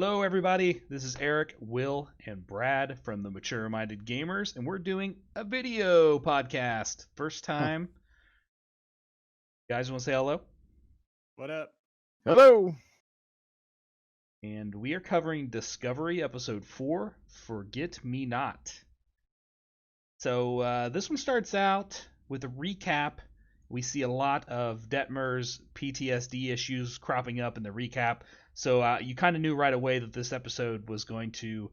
Hello, everybody. This is Eric, Will, and Brad from the Mature Minded Gamers, and we're doing a video podcast. First time. You guys want to say hello? What up? Hello. And we are covering Discovery Episode 4, Forget Me Not. So this one starts out with a recap. We see a lot of Detmer's PTSD issues cropping up in the recap. So you kind of knew right away that this episode was going to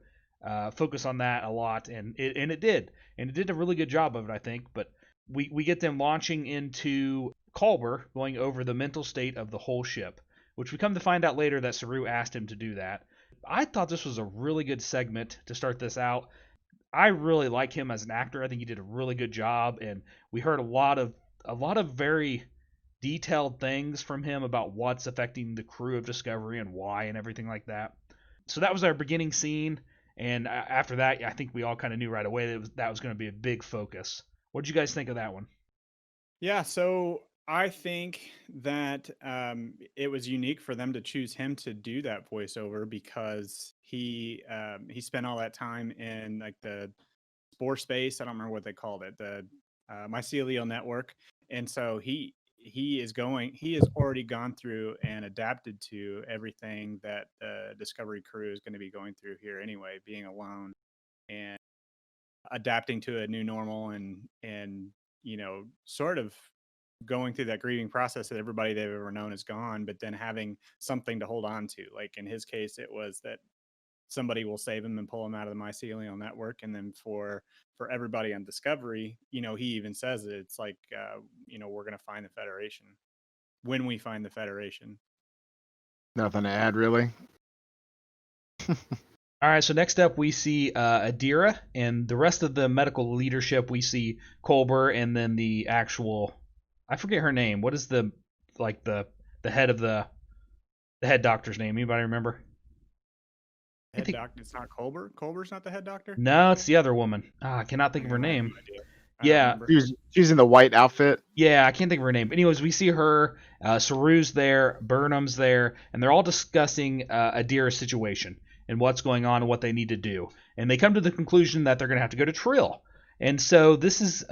focus on that a lot, and it did. And it did a really good job of it, I think. But we get them launching into Culber, going over the mental state of the whole ship, which we come to find out later that Saru asked him to do that. I thought this was a really good segment to start this out. I really like him as an actor. I think he did a really good job, and we heard a lot of very detailed things from him about what's affecting the crew of Discovery and why and everything like that. So that was our beginning scene, and after that, I think we all kind of knew right away that was going to be a big focus. What did you guys think of that one? Yeah, so I think that it was unique for them to choose him to do that voiceover because he spent all that time in like the spore space. I don't remember what they called it, the mycelial network, and so he has already gone through and adapted to everything that the Discovery crew is going to be going through here anyway, being alone and adapting to a new normal and sort of going through that grieving process that everybody they've ever known is gone, but then having something to hold on to. Like in his case, it was that somebody will save him and pull him out of the mycelial network. And then for everybody on Discovery, he even says it. It's like, we're going to find the Federation when we find the Federation. Nothing to add, really. All right, so next up we see Adira, and the rest of the medical leadership. We see Culber, and then the actual, I forget her name. What is the head of the head doctor's name? Anybody remember? Head doctor. It's not Culber. Culber's not the head doctor. No, it's the other woman. I cannot think of her name. Yeah, she's in the white outfit. Yeah, I can't think of her name. But anyways, we see her. Saru's there, Burnham's there, and they're all discussing Adira's situation and what's going on and what they need to do. And they come to the conclusion that they're going to have to go to Trill. And so this is,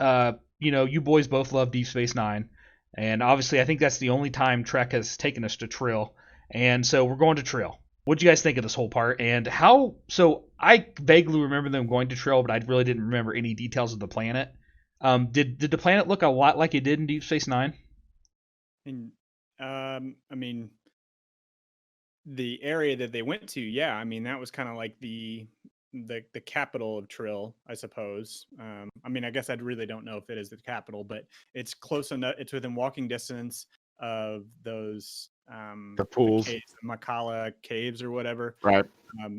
you boys both love Deep Space Nine. And obviously, I think that's the only time Trek has taken us to Trill. And so we're going to Trill. What do you guys think of this whole part? And how? So I vaguely remember them going to Trill, but I really didn't remember any details of the planet. Did the planet look a lot like it did in Deep Space Nine? I mean, the area that they went to, yeah. I mean, that was kind of like the capital of Trill, I suppose. I guess I really don't know if it is the capital, but it's close enough. It's within walking distance of those the pools, the Makala caves or whatever. Right.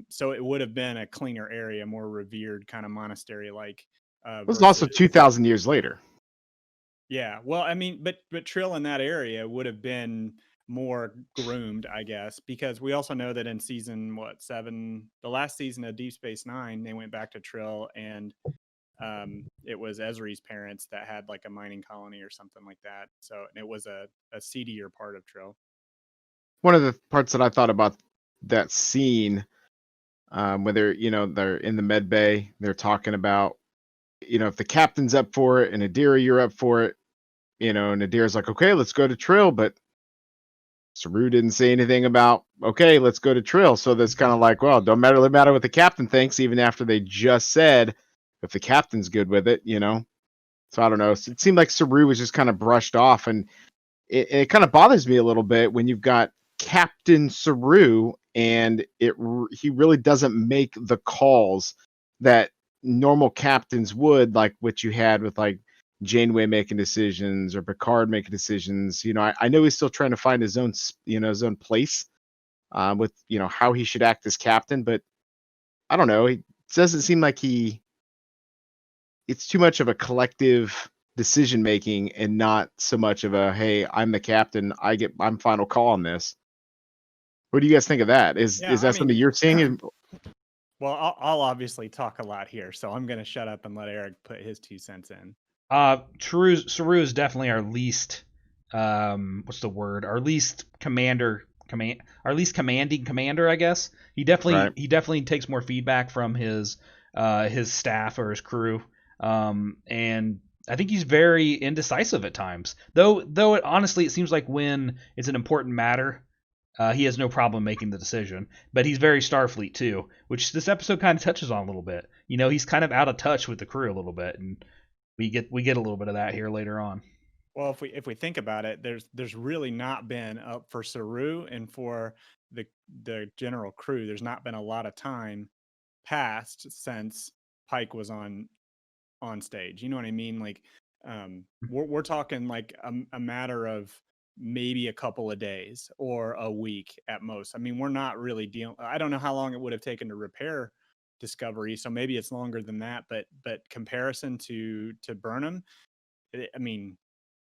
So it would have been a cleaner area, more revered kind of monastery like. It was also 2,000 years later. Yeah, well, I mean, but Trill in that area would have been more groomed, I guess, because we also know that in season 7, the last season of Deep Space Nine, they went back to Trill, and it was Ezri's parents that had like a mining colony or something like that. So it was a seedier part of Trill. One of the parts that I thought about that scene, where they're in the med bay, they're talking about, if the captain's up for it and Adira, you're up for it, and Adira's like, okay, let's go to Trill, but Saru didn't say anything about, okay, let's go to Trill. So that's kind of like, well, don't matter what the captain thinks, even after they just said if the captain's good with it, So I don't know. It seemed like Saru was just kind of brushed off, and it kind of bothers me a little bit when you've got Captain Saru and he really doesn't make the calls that normal captains would, like what you had with like Janeway making decisions or Picard making decisions. I know he's still trying to find his own place with how he should act as captain, but I don't know. It doesn't seem like it's too much of a collective decision making and not so much of a, hey, I'm the captain, I'm final call on this. What do you guys think of that? Is that something you're seeing? Well, I'll obviously talk a lot here, so I'm going to shut up and let Eric put his 2 cents in. Saru is definitely our least, what's the word? Our least commander command, or at least commanding commander, I guess. He Right. definitely takes more feedback from his staff or his crew, and I think he's very indecisive at times. Though honestly, it seems like when it's an important matter, he has no problem making the decision. But he's very Starfleet too, which this episode kind of touches on a little bit. You know, he's kind of out of touch with the crew a little bit, and we get a little bit of that here later on. Well, if we think about it, there's really not been for Saru and for the general crew. There's not been a lot of time passed since Pike was on stage. You know what I mean? Like, we're talking like a matter of maybe a couple of days or a week at most. I mean, we're not really dealing. I don't know how long it would have taken to repair Discovery, so maybe it's longer than that. But comparison to Burnham, I mean,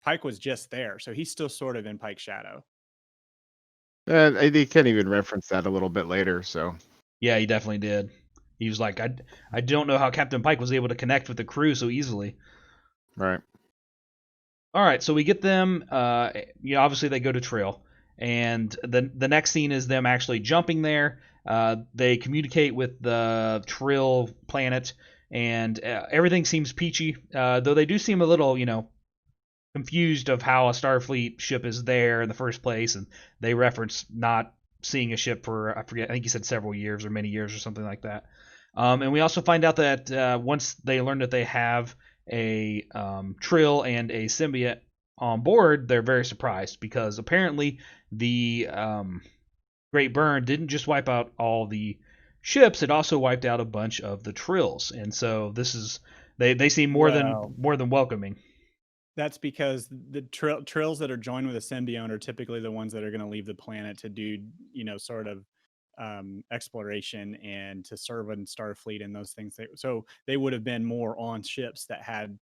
Pike was just there, so he's still sort of in Pike's shadow. They can even reference that a little bit later. So Yeah, he definitely did. He was like, I don't know how Captain Pike was able to connect with the crew so easily. right. All right, so we get them. Obviously they go to Trill, and the next scene is them actually jumping there. They communicate with the Trill planet, and everything seems peachy. Though they do seem a little, confused of how a Starfleet ship is there in the first place, and they reference not seeing a ship for, I forget, I think he said several years or many years or something like that. And we also find out that once they learn that they have a Trill and a symbiote on board, they're very surprised because apparently the Great Burn didn't just wipe out all the ships; it also wiped out a bunch of the Trills, and so this is they seem more than welcoming. That's because the trills that are joined with a symbiote are typically the ones that are going to leave the planet to do, sort of exploration and to serve in Starfleet and those things. So they would have been more on ships that had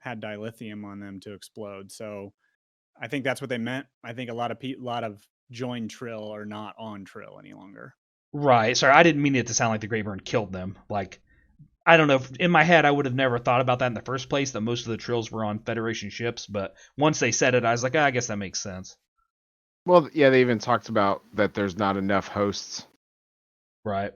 dilithium on them to explode. So I think that's what they meant. I think a lot of joined Trill are not on Trill any longer. Right. Sorry, I didn't mean it to sound like the Great Burn killed them. Like, I don't know. In my head, I would have never thought about that in the first place, that most of the Trills were on Federation ships. But once they said it, I was like, I guess that makes sense. Well, yeah, they even talked about that there's not enough hosts. Right.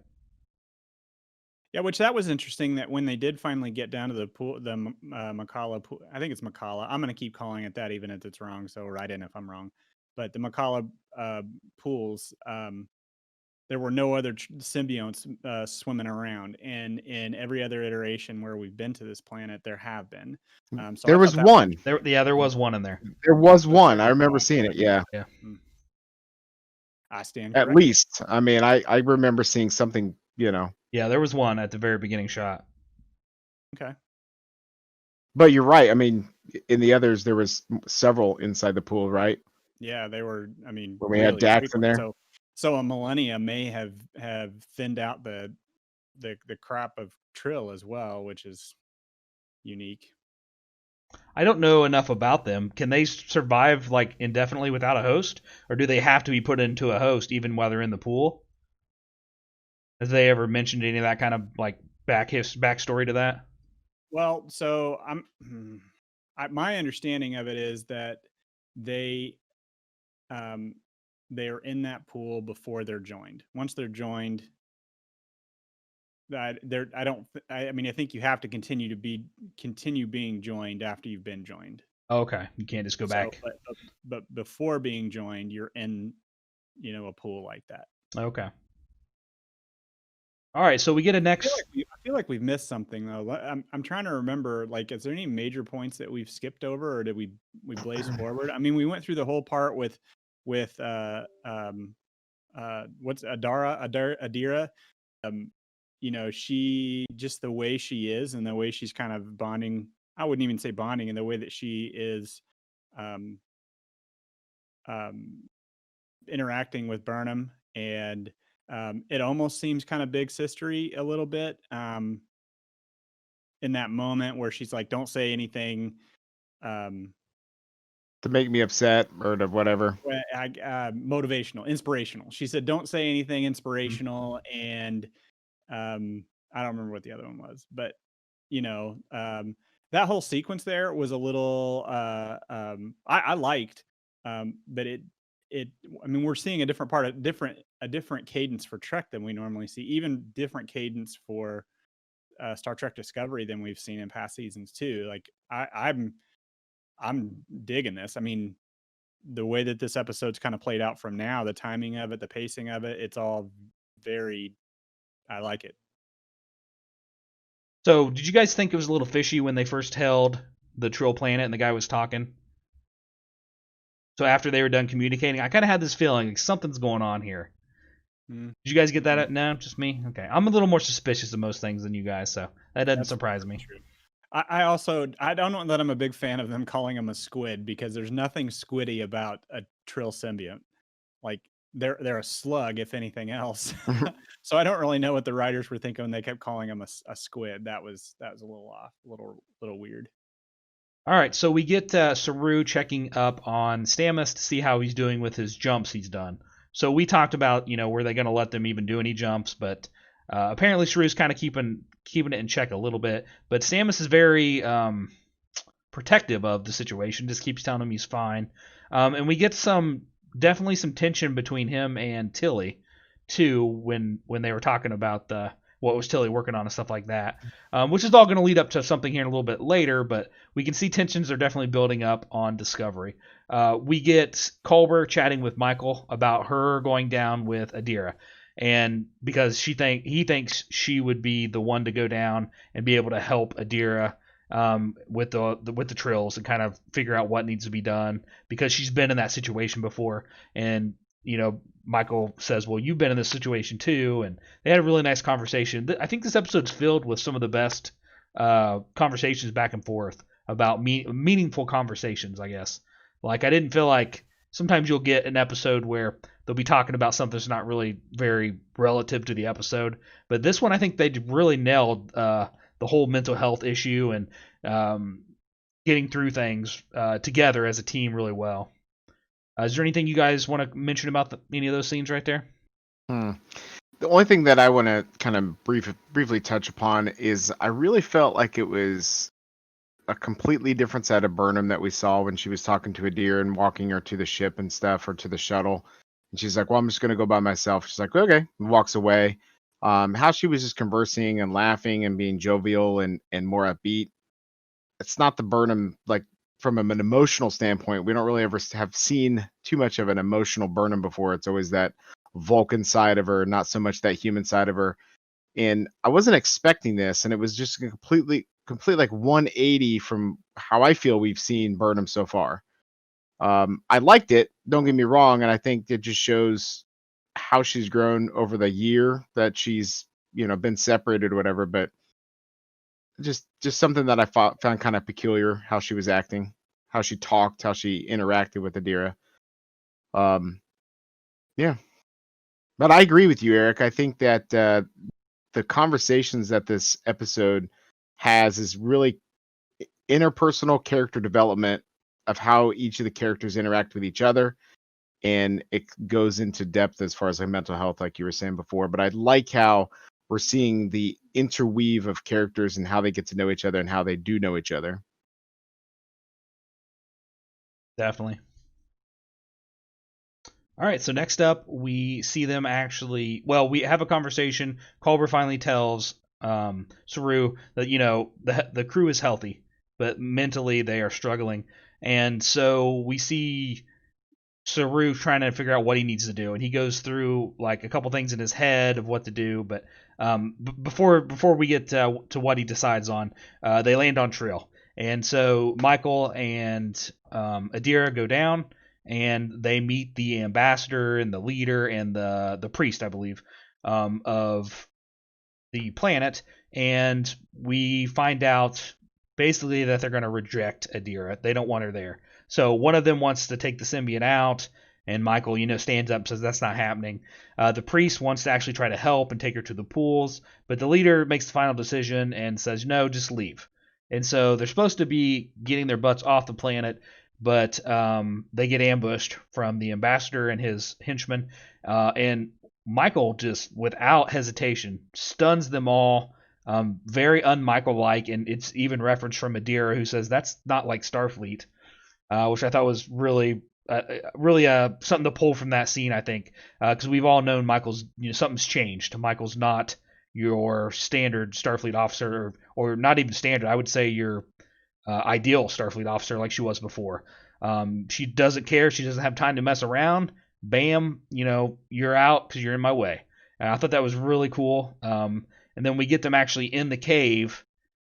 Yeah, which that was interesting that when they did finally get down to the pool, the Makala pool, I think it's Makala. I'm going to keep calling it that even if it's wrong. So write in if I'm wrong. But the Makala pools, there were no other symbionts swimming around. And in every other iteration where we've been to this planet, there have been. So There was one. There was one in there. There was one. I remember seeing it. Yeah. Yeah. I stand At corrected. least. I mean, I remember seeing something, Yeah, there was one at the very beginning shot. Okay. But you're right. I mean, in the others, there was several inside the pool, right? Yeah, they were. I mean, When we had Dax in there. So a millennia may have thinned out the crop of Trill as well, which is unique. I don't know enough about them. Can they survive like indefinitely without a host, or do they have to be put into a host even while they're in the pool? Has they ever mentioned any of that kind of like backstory to that? Well, so my understanding of it is that they are in that pool before they're joined. Once they're joined, I mean, I think you have to continue being joined after you've been joined. Okay, you can't just go back. But before being joined, you're in, a pool like that. Okay. All right, so we get a next. I feel like we've missed something though. I'm trying to remember. Like, is there any major points that we've skipped over, or did we blaze forward? I mean, we went through the whole part with what's Adira. She just the way she is and the way she's kind of bonding. I wouldn't even say bonding, in the way that she is interacting with Burnham, and it almost seems kind of big sistery a little bit in that moment where she's like, don't say anything to make me upset or to whatever. Motivational, inspirational. She said, don't say anything inspirational. And I don't remember what the other one was, but that whole sequence there was a little I liked, but I mean, we're seeing a different cadence for Trek than we normally see, even different cadence for Star Trek Discovery than we've seen in past seasons too. Like I'm digging this. I mean, the way that this episode's kind of played out from now, the timing of it, the pacing of it, it's all very, I like it. So, did you guys think it was a little fishy when they first held the Trill planet and the guy was talking? So after they were done communicating, I kind of had this feeling like something's going on here. Mm. Did you guys get that? No, just me. Okay, I'm a little more suspicious of most things than you guys, so that doesn't surprise me. True. I also don't know that I'm a big fan of them calling him a squid, because there's nothing squiddy about a Trill symbiont. Like they're a slug, if anything else. So I don't really know what the writers were thinking when they kept calling him a squid. That was a little off, a little weird. All right, so we get Saru checking up on Stamets to see how he's doing with his jumps he's done. So we talked about, were they going to let them even do any jumps, but apparently Saru's kind of keeping it in check a little bit. But Stamets is very protective of the situation, just keeps telling him he's fine. And we get definitely some tension between him and Tilly too when they were talking about what was Tilly working on and stuff like that, which is all going to lead up to something here in a little bit later, but we can see tensions are definitely building up on Discovery. We get Culber chatting with Michael about her going down with Adira, and because he thinks she would be the one to go down and be able to help Adira with the Trills and kind of figure out what needs to be done, because she's been in that situation before. And Michael says, well, you've been in this situation too, and they had a really nice conversation. I think this episode's filled with some of the best conversations back and forth about meaningful conversations, I guess. Like, I didn't feel like sometimes you'll get an episode where they'll be talking about something that's not really very relative to the episode, but this one I think they really nailed the whole mental health issue and getting through things together as a team really well. Is there anything you guys want to mention about any of those scenes right there? The only thing that I want to kind of briefly touch upon is I really felt like it was a completely different side of Burnham that we saw when she was talking to Adira and walking her to the ship and stuff, or to the shuttle. And she's like, well, I'm just going to go by myself. She's like, okay, and walks away. How she was just conversing and laughing and being jovial and more upbeat. It's not the Burnham, like, from an emotional standpoint, we don't really ever have seen too much of an emotional Burnham before. It's always that Vulcan side of her, not so much that human side of her. And I wasn't expecting this, and it was just a complete like 180 from how I feel we've seen Burnham so far. I liked it, don't get me wrong, and I think it just shows how she's grown over the year that she's been separated or whatever. But just something that I found kind of peculiar, how she was acting, how she talked, how she interacted with Adira. Yeah. But I agree with you, Eric. I think that the conversations that this episode has is really interpersonal character development of how each of the characters interact with each other. And it goes into depth as far as like mental health, like you were saying before. But I like how we're seeing the interweave of characters and how they get to know each other and how they do know each other. Definitely. All right, so next up, we see them actually. Well, we have a conversation. Culber finally tells Saru that the crew is healthy, but mentally they are struggling, and so we see Saru trying to figure out what he needs to do, and he goes through like a couple things in his head of what to do. But before we get to what he decides on, they land on Trill, and so Michael and Adira go down. And they meet the ambassador and the leader and the priest, I believe, of the planet. And we find out basically that they're going to reject Adira. They don't want her there. So one of them wants to take the symbiont out, and Michael, stands up and says that's not happening. The priest wants to actually try to help and take her to the pools, but the leader makes the final decision and says, no, just leave. And so they're supposed to be getting their butts off the planet, but they get ambushed from the ambassador and his henchmen, and Michael just without hesitation stuns them all, very un-Michael-like, and it's even referenced from Adira, who says that's not like Starfleet, which I thought was really really something to pull from that scene, I think, because we've all known Michael's, something's changed. Michael's not your standard Starfleet officer, or not even standard. I would say your ideal Starfleet officer, like she was before. She doesn't care. She doesn't have time to mess around. Bam, you're out because you're in my way. And I thought that was really cool. And then we get them actually in the cave,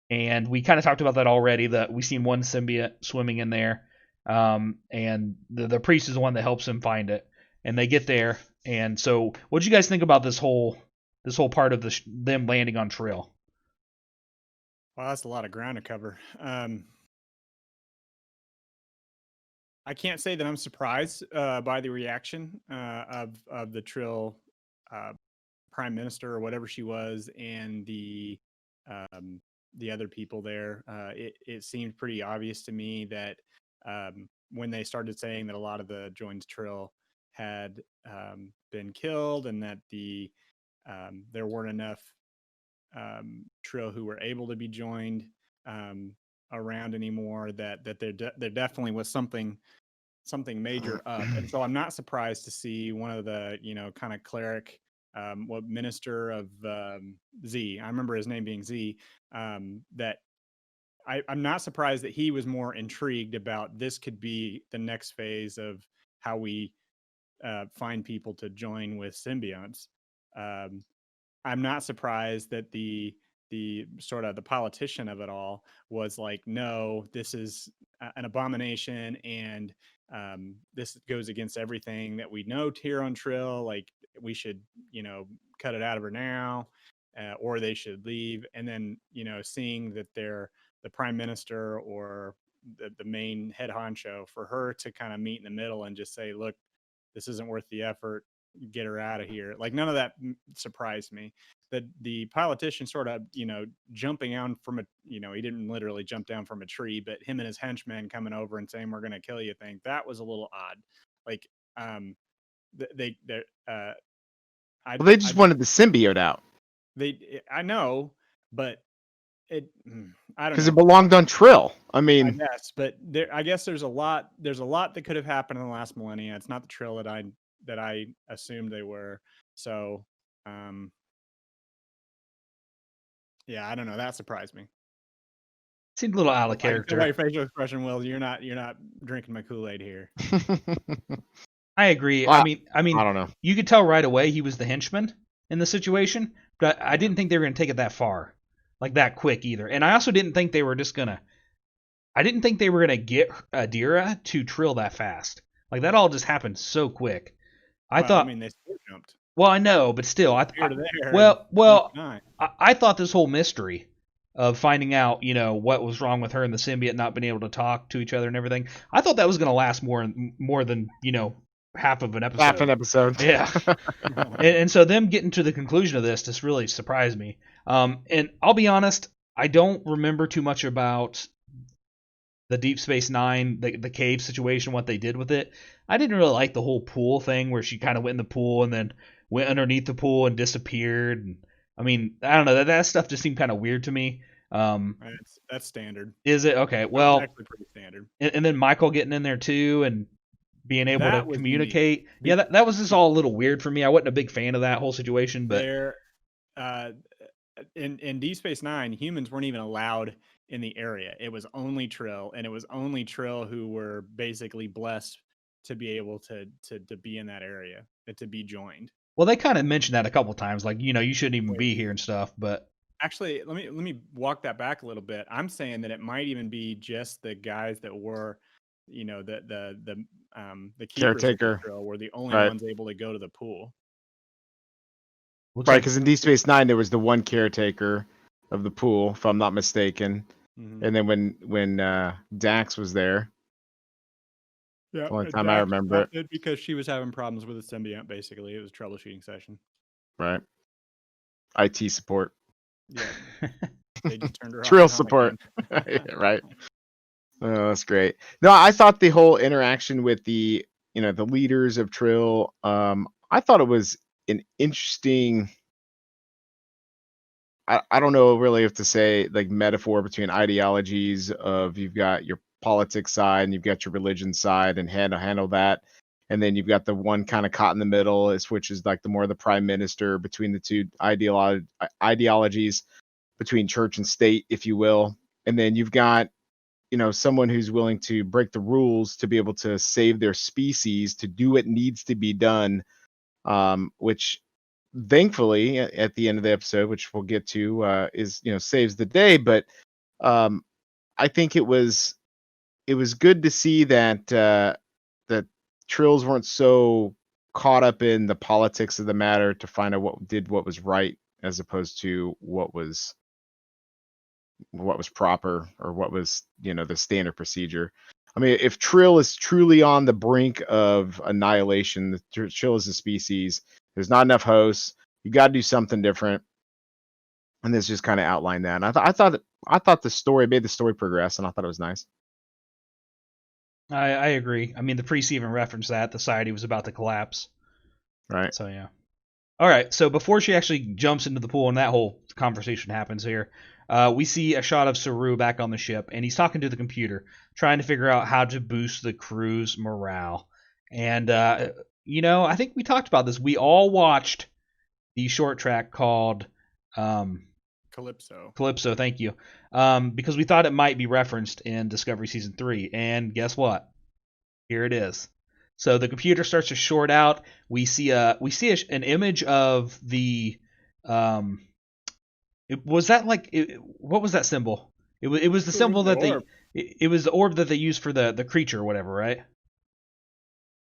and we kind of talked about that already. That we seen one symbiote swimming in there, and the priest is the one that helps him find it. And they get there, and so what do you guys think about this whole part of them landing on Trill? Wow, that's a lot of ground to cover. I can't say that I'm surprised by the reaction of the Trill prime minister or whatever she was, and the other people there. It seemed pretty obvious to me that when they started saying that a lot of the joined Trill had been killed, and that there weren't enough Trill who were able to be joined around anymore, that there definitely was something major up. And so I'm not surprised to see one of the kind of cleric, minister of Z, I remember his name being Z, that I'm not surprised that he was more intrigued about this could be the next phase of how we find people to join with symbionts. I'm not surprised that the sort of the politician of it all was like, no, this is an abomination, and this goes against everything that we know here on Trill. Like, we should, cut it out of her now, or they should leave. And then, seeing that they're the prime minister or the main head honcho, for her to kind of meet in the middle and just say, look, this isn't worth the effort, get her out of here. Like, none of that surprised me. That the politician sort of, jumping down from he didn't literally jump down from a tree, but him and his henchmen coming over and saying, we're going to kill you thing, that was a little odd. Like, Well, they just wanted the symbiote out. I know, but I don't know. Because it belonged on Trill. I mean, I guess, but I guess there's a lot that could have happened in the last millennia. It's not the Trill that I assumed they were. So, yeah, I don't know. That surprised me. Seemed a little out of character. My facial expression, Will. You're not drinking my Kool-Aid here. I agree. Well, I mean, I don't know. You could tell right away he was the henchman in the situation, but I didn't think they were going to take it that far, like that quick either. And I also didn't think they were just gonna. I didn't think they were gonna get Adira to Trill that fast. Like, that all just happened so quick. I thought. I mean, they still jumped. Well, I know, but still, I thought this whole mystery of finding out, what was wrong with her and the symbiote not being able to talk to each other and everything, I thought that was going to last more than, half of an episode. Half an episode. Yeah. and so them getting to the conclusion of this just really surprised me. And I'll be honest, I don't remember too much about the Deep Space Nine, the cave situation, what they did with it. I didn't really like the whole pool thing where she kind of went in the pool and then went underneath the pool and disappeared. And I mean, I don't know, that stuff just seemed kind of weird to me. That's standard. Is it? Okay, well, that's actually pretty standard. And then Michael getting in there too and being able to communicate. Unique. Yeah, that was just all a little weird for me. I wasn't a big fan of that whole situation, but in Deep Space Nine, humans weren't even allowed in the area. It was only Trill, and it was only Trill who were basically blessed to be able to be in that area, to be joined. Well, they kind of mentioned that a couple times, like, you shouldn't even be here and stuff. But actually, let me walk that back a little bit. I'm saying that it might even be just the guys that were, the caretaker were the only ones able to go to the pool. Right, because in Deep Space Nine there was the one caretaker of the pool, if I'm not mistaken. Mm-hmm. And then when Dax was there, yeah, only time I remember it because she was having problems with the symbiont. Basically, it was a troubleshooting session. Right. IT support. Yeah. They just turned her off. Trill support. Right. Oh, that's great. No, I thought the whole interaction with the leaders of Trill, I thought it was an interesting, I don't know really if to say, like, metaphor between ideologies of, you've got your politics side, and you've got your religion side, and handle that. And then you've got the one kind of caught in the middle, which is like the more the prime minister between the two ideologies between church and state, if you will. And then you've got, someone who's willing to break the rules to be able to save their species, to do what needs to be done, which thankfully at the end of the episode, which we'll get to, is saves the day. But I think it was good to see that that Trills weren't so caught up in the politics of the matter to find out what was right, as opposed to what was proper, or what was the standard procedure. I mean, if Trill is truly on the brink of annihilation, the Trill is a species. There's not enough hosts. You got to do something different, and this just kind of outlined that. And I thought the story made the story progress, and I thought it was nice. I agree. I mean, the priest even referenced that the society was about to collapse. Right. So yeah. All right. So before she actually jumps into the pool and that whole conversation happens here, we see a shot of Saru back on the ship, and he's talking to the computer, trying to figure out how to boost the crew's morale. And I think we talked about this. We all watched the short track called Calypso. Calypso, thank you. Because we thought it might be referenced in Discovery Season 3. And guess what? Here it is. So the computer starts to short out. We see an image of the what was that symbol? It was the symbol that it was the orb that they used for the creature or whatever, right?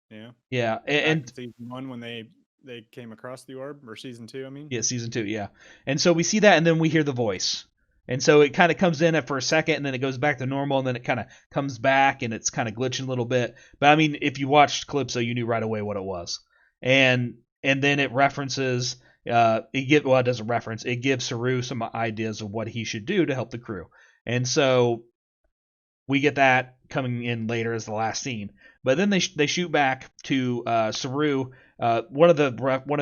Yeah. Yeah, and season 1 when they came across the orb, or season 2, I mean. Yeah, season 2, yeah. And so we see that, and then we hear the voice. And so it kind of comes in for a second, and then it goes back to normal, and then it kind of comes back, and it's kind of glitching a little bit. But I mean, if you watched Calypso, you knew right away what it was. And then it references, it doesn't reference, it gives Saru some ideas of what he should do to help the crew. And so we get that coming in later as the last scene. But then they shoot back to Saru. One of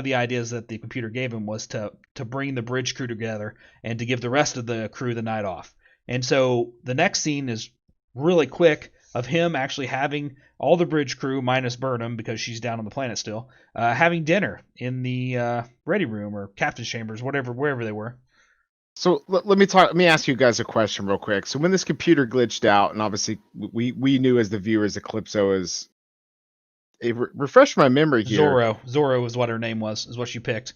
the ideas that the computer gave him was to bring the bridge crew together and to give the rest of the crew the night off. And so the next scene is really quick of him actually having all the bridge crew minus Burnham, because she's down on the planet still, having dinner in the ready room or captain's chambers, wherever they were. So let me ask you guys a question real quick. So when this computer glitched out, and obviously we knew as the viewers that Calypso is, refresh my memory here. Zorro is what her name was, is what she picked.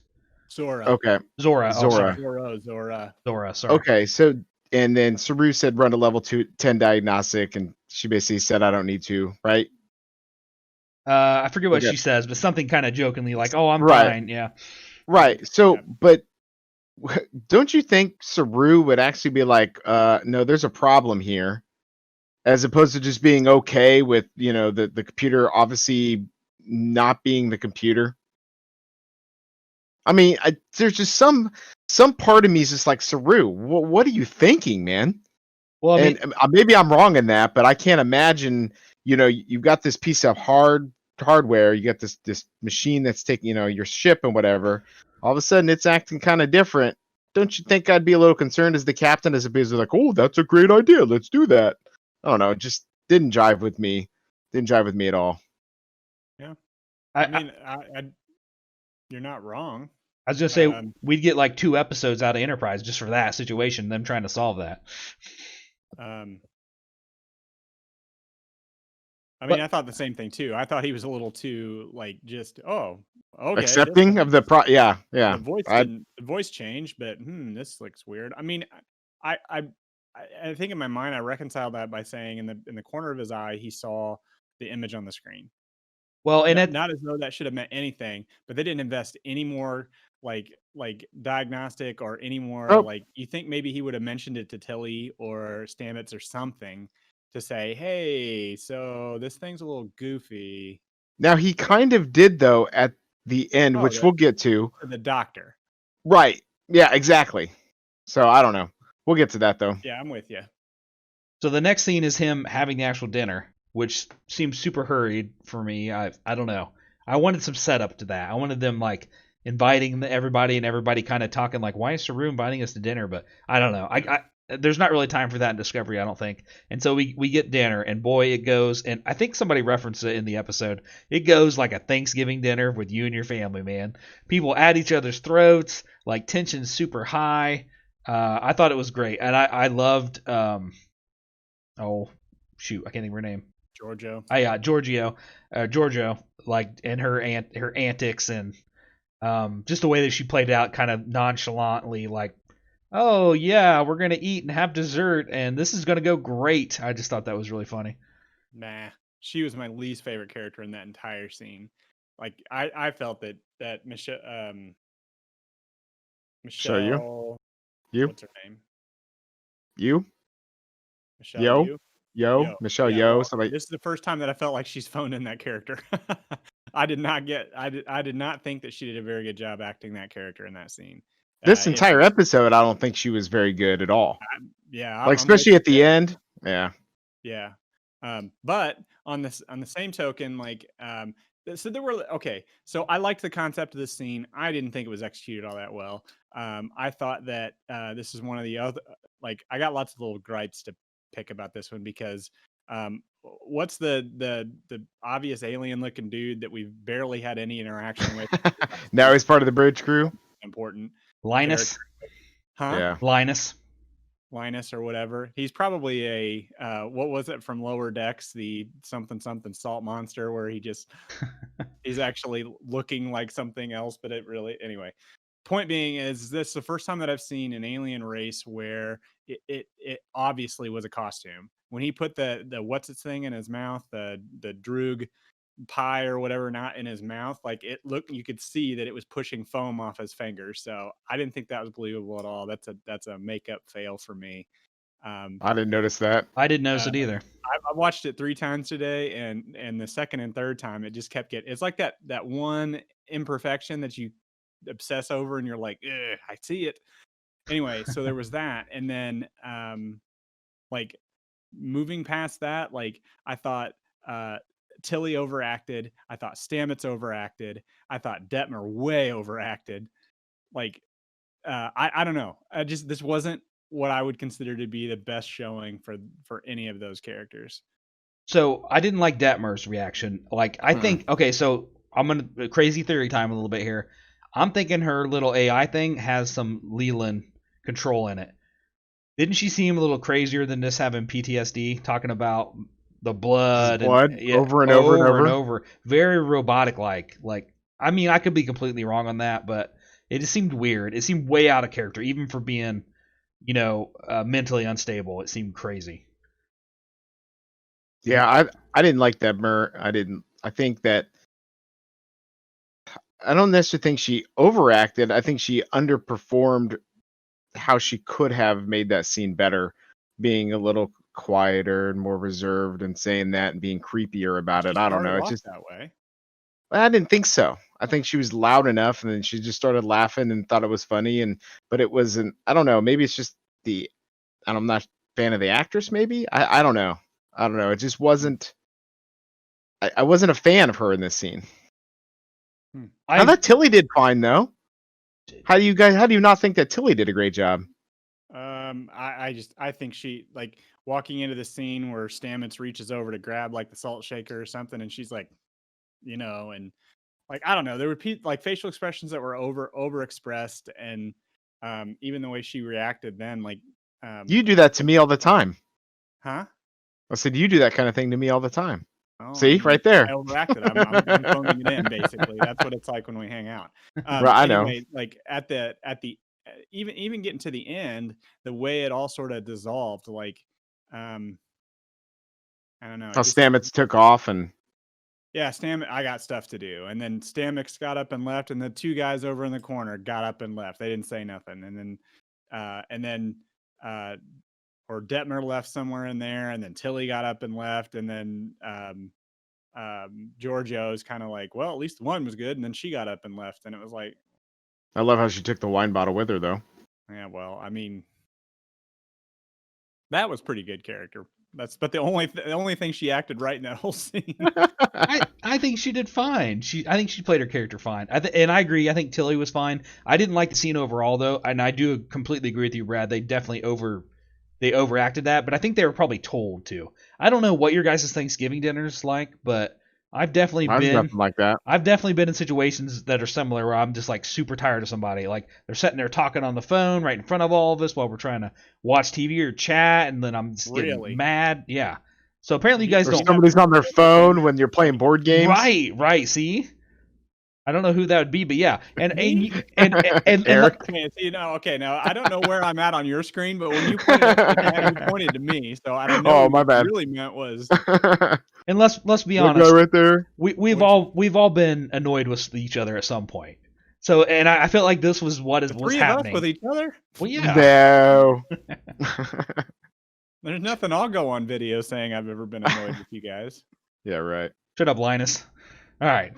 Zora. Okay. Zora. Zora. Sorry. Okay, so and then Saru said run a level 10 diagnostic, and she basically said I don't need to, right? I forget what she says, but something kind of jokingly like, "Oh, I'm right. fine." Yeah. Right. So, but don't you think Saru would actually be like, no, there's a problem here, as opposed to just being okay with, the computer obviously not being the computer? I mean, there's just some part of me is just like, Saru, what are you thinking, man? Well, I mean, maybe I'm wrong in that, but I can't imagine, you've got this piece of hardware, you got this machine that's taking, your ship and whatever. All of a sudden, it's acting kind of different. Don't you think I'd be a little concerned as the captain, as opposed to like, oh, that's a great idea, let's do that? I don't know, it just didn't jive with me. Didn't jive with me at all. Yeah, I mean, you're not wrong. I was gonna say we'd get like 2 episodes out of Enterprise just for that situation, them trying to solve that. I mean, I thought the same thing too. I thought he was a little too like just okay, accepting of the yeah. The voice changed, but this looks weird. I mean, I think in my mind I reconciled that by saying in the corner of his eye he saw the image on the screen. Well, and not as though that should have meant anything, but they didn't invest any more like diagnostic or any more like, you think maybe he would have mentioned it to Tilly or Stamets or something to say, hey, so this thing's a little goofy. Now he kind of did though at the end, which we'll get to. The doctor. Right. Yeah, exactly. So I don't know. We'll get to that though. Yeah, I'm with you. So the next scene is him having the actual dinner, which seems super hurried for me. I don't know. I wanted some setup to that. I wanted them like inviting everybody and everybody kind of talking like, why is Saru inviting us to dinner? But I don't know. there's not really time for that in Discovery, I don't think. And so we get dinner, and boy, it goes. And I think somebody referenced it in the episode. It goes like a Thanksgiving dinner with you and your family, man. People at each other's throats, like tension's super high. I thought it was great, and I loved. Oh shoot, I can't think of her name. Giorgio. Yeah, Giorgio, like, and her antics, and just the way that she played it out, kind of nonchalantly, like, oh yeah, we're gonna eat and have dessert, and this is gonna go great. I just thought that was really funny. Nah, she was my least favorite character in that entire scene. Like I felt that Michelle So you what's her name? Michelle Yo Yeoh? Yo Michelle Yeah, Yeoh. well, So like this is the first time that I felt like she's phoned in that character. I did not think that she did a very good job acting that character in that scene. this It entire was, episode, I don't think she was very good at all. yeah, Like I'm with especially you at the there. end. Yeah. Yeah. But on the same token, like, so there were, okay, so I liked the concept of this scene. I didn't think it was executed all that well. I thought that this is one of the other, like, I got lots of little gripes to pick about this one because what's the obvious alien looking dude that we've barely had any interaction with? Now he's part of the bridge crew. Important Linus, character. Huh? Yeah. Linus or whatever. He's probably a what was it from Lower Decks, the something salt monster, where he's actually looking like something else, but it really, anyway. Point being is this the first time that I've seen an alien race where it obviously was a costume. When he put the what's its thing in his mouth, the droog pie or whatever not in his mouth, like, it looked, you could see that it was pushing foam off his fingers. So I didn't think that was believable at all. That's a makeup fail for me. I didn't notice that. I didn't notice it either. I watched it 3 times today, and the second and third time it just kept getting, it's like that one imperfection that you obsess over and you're like, ugh, I see it. Anyway, so there was that, and then like, moving past that, like, I thought Tilly overacted. I thought Stamets overacted. I thought Detmer way overacted. Like, I don't know. This wasn't what I would consider to be the best showing for any of those characters. So I didn't like Detmer's reaction. Like, I think, okay, so I'm gonna crazy theory time a little bit here. I'm thinking her little AI thing has some Leland control in it. Didn't she seem a little crazier than just having PTSD, talking about the blood Blood and, yeah, over and over and over. and over, very robotic like. Like, I mean, I could be completely wrong on that, but it just seemed weird. It seemed way out of character, even for being, mentally unstable. It seemed crazy. Yeah, I didn't like that I think that I don't necessarily think she overacted. I think she underperformed how she could have made that scene better, being a little quieter and more reserved and saying that and being creepier about it. I don't know. It's just that way. I didn't think so. I think she was loud enough and then she just started laughing and thought it was funny, but it wasn't, I don't know, maybe it's just I'm not a fan of the actress, maybe. I don't know. I don't know. It just wasn't I wasn't a fan of her in this scene. I thought Tilly did fine though. How do you not think that Tilly did a great job? I think she, like, walking into the scene where Stamets reaches over to grab like the salt shaker or something, and she's like, and like, I don't know, there were like facial expressions that were overexpressed, and even the way she reacted then, like, you do that to me all the time. Huh? I said you do that kind of thing to me all the time. Oh, See, right there. I overacted. I'm phoning it in, basically. That's what it's like when we hang out. Right, I know. Anyway, like, at the even getting to the end, the way it all sort of dissolved, like, I don't know. How Stamets took off and yeah, I got stuff to do, and then Stamets got up and left, and the 2 guys over in the corner got up and left. They didn't say nothing, and then or Detmer left somewhere in there, and then Tilly got up and left, and then Giorgio's kind of like, well, at least one was good, and then she got up and left, and it was like, I love how she took the wine bottle with her though. Yeah, well, I mean, that was pretty good character. But the only thing she acted right in that whole scene. I think she did fine. I think she played her character fine. And I agree. I think Tilly was fine. I didn't like the scene overall though, and I do completely agree with you, Brad. They definitely they overacted that, but I think they were probably told to. I don't know what your guys' Thanksgiving dinner's like, but I've definitely Mine's been nothing like that. I've definitely been in situations that are similar where I'm just like super tired of somebody. Like they're sitting there talking on the phone right in front of all of us while we're trying to watch TV or chat, and then I'm just getting Really? mad. Yeah. So apparently you guys Or don't. somebody's on their phone when you're playing board games. Right. See, I don't know who that would be, but yeah, and Eric. Okay, see, okay, now I don't know where I'm at on your screen, but when you pointed up to the chat, you pointed to me, so I don't know. Oh, what my you bad. really meant was and let's be That guy honest, right there. we've all been annoyed with each other at some point. So, and I felt like this was what the was three of us happening. with each other. Well, yeah. No. There's nothing I'll go on video saying I've ever been annoyed with you guys. Yeah, right. Shut up, Linus. All right.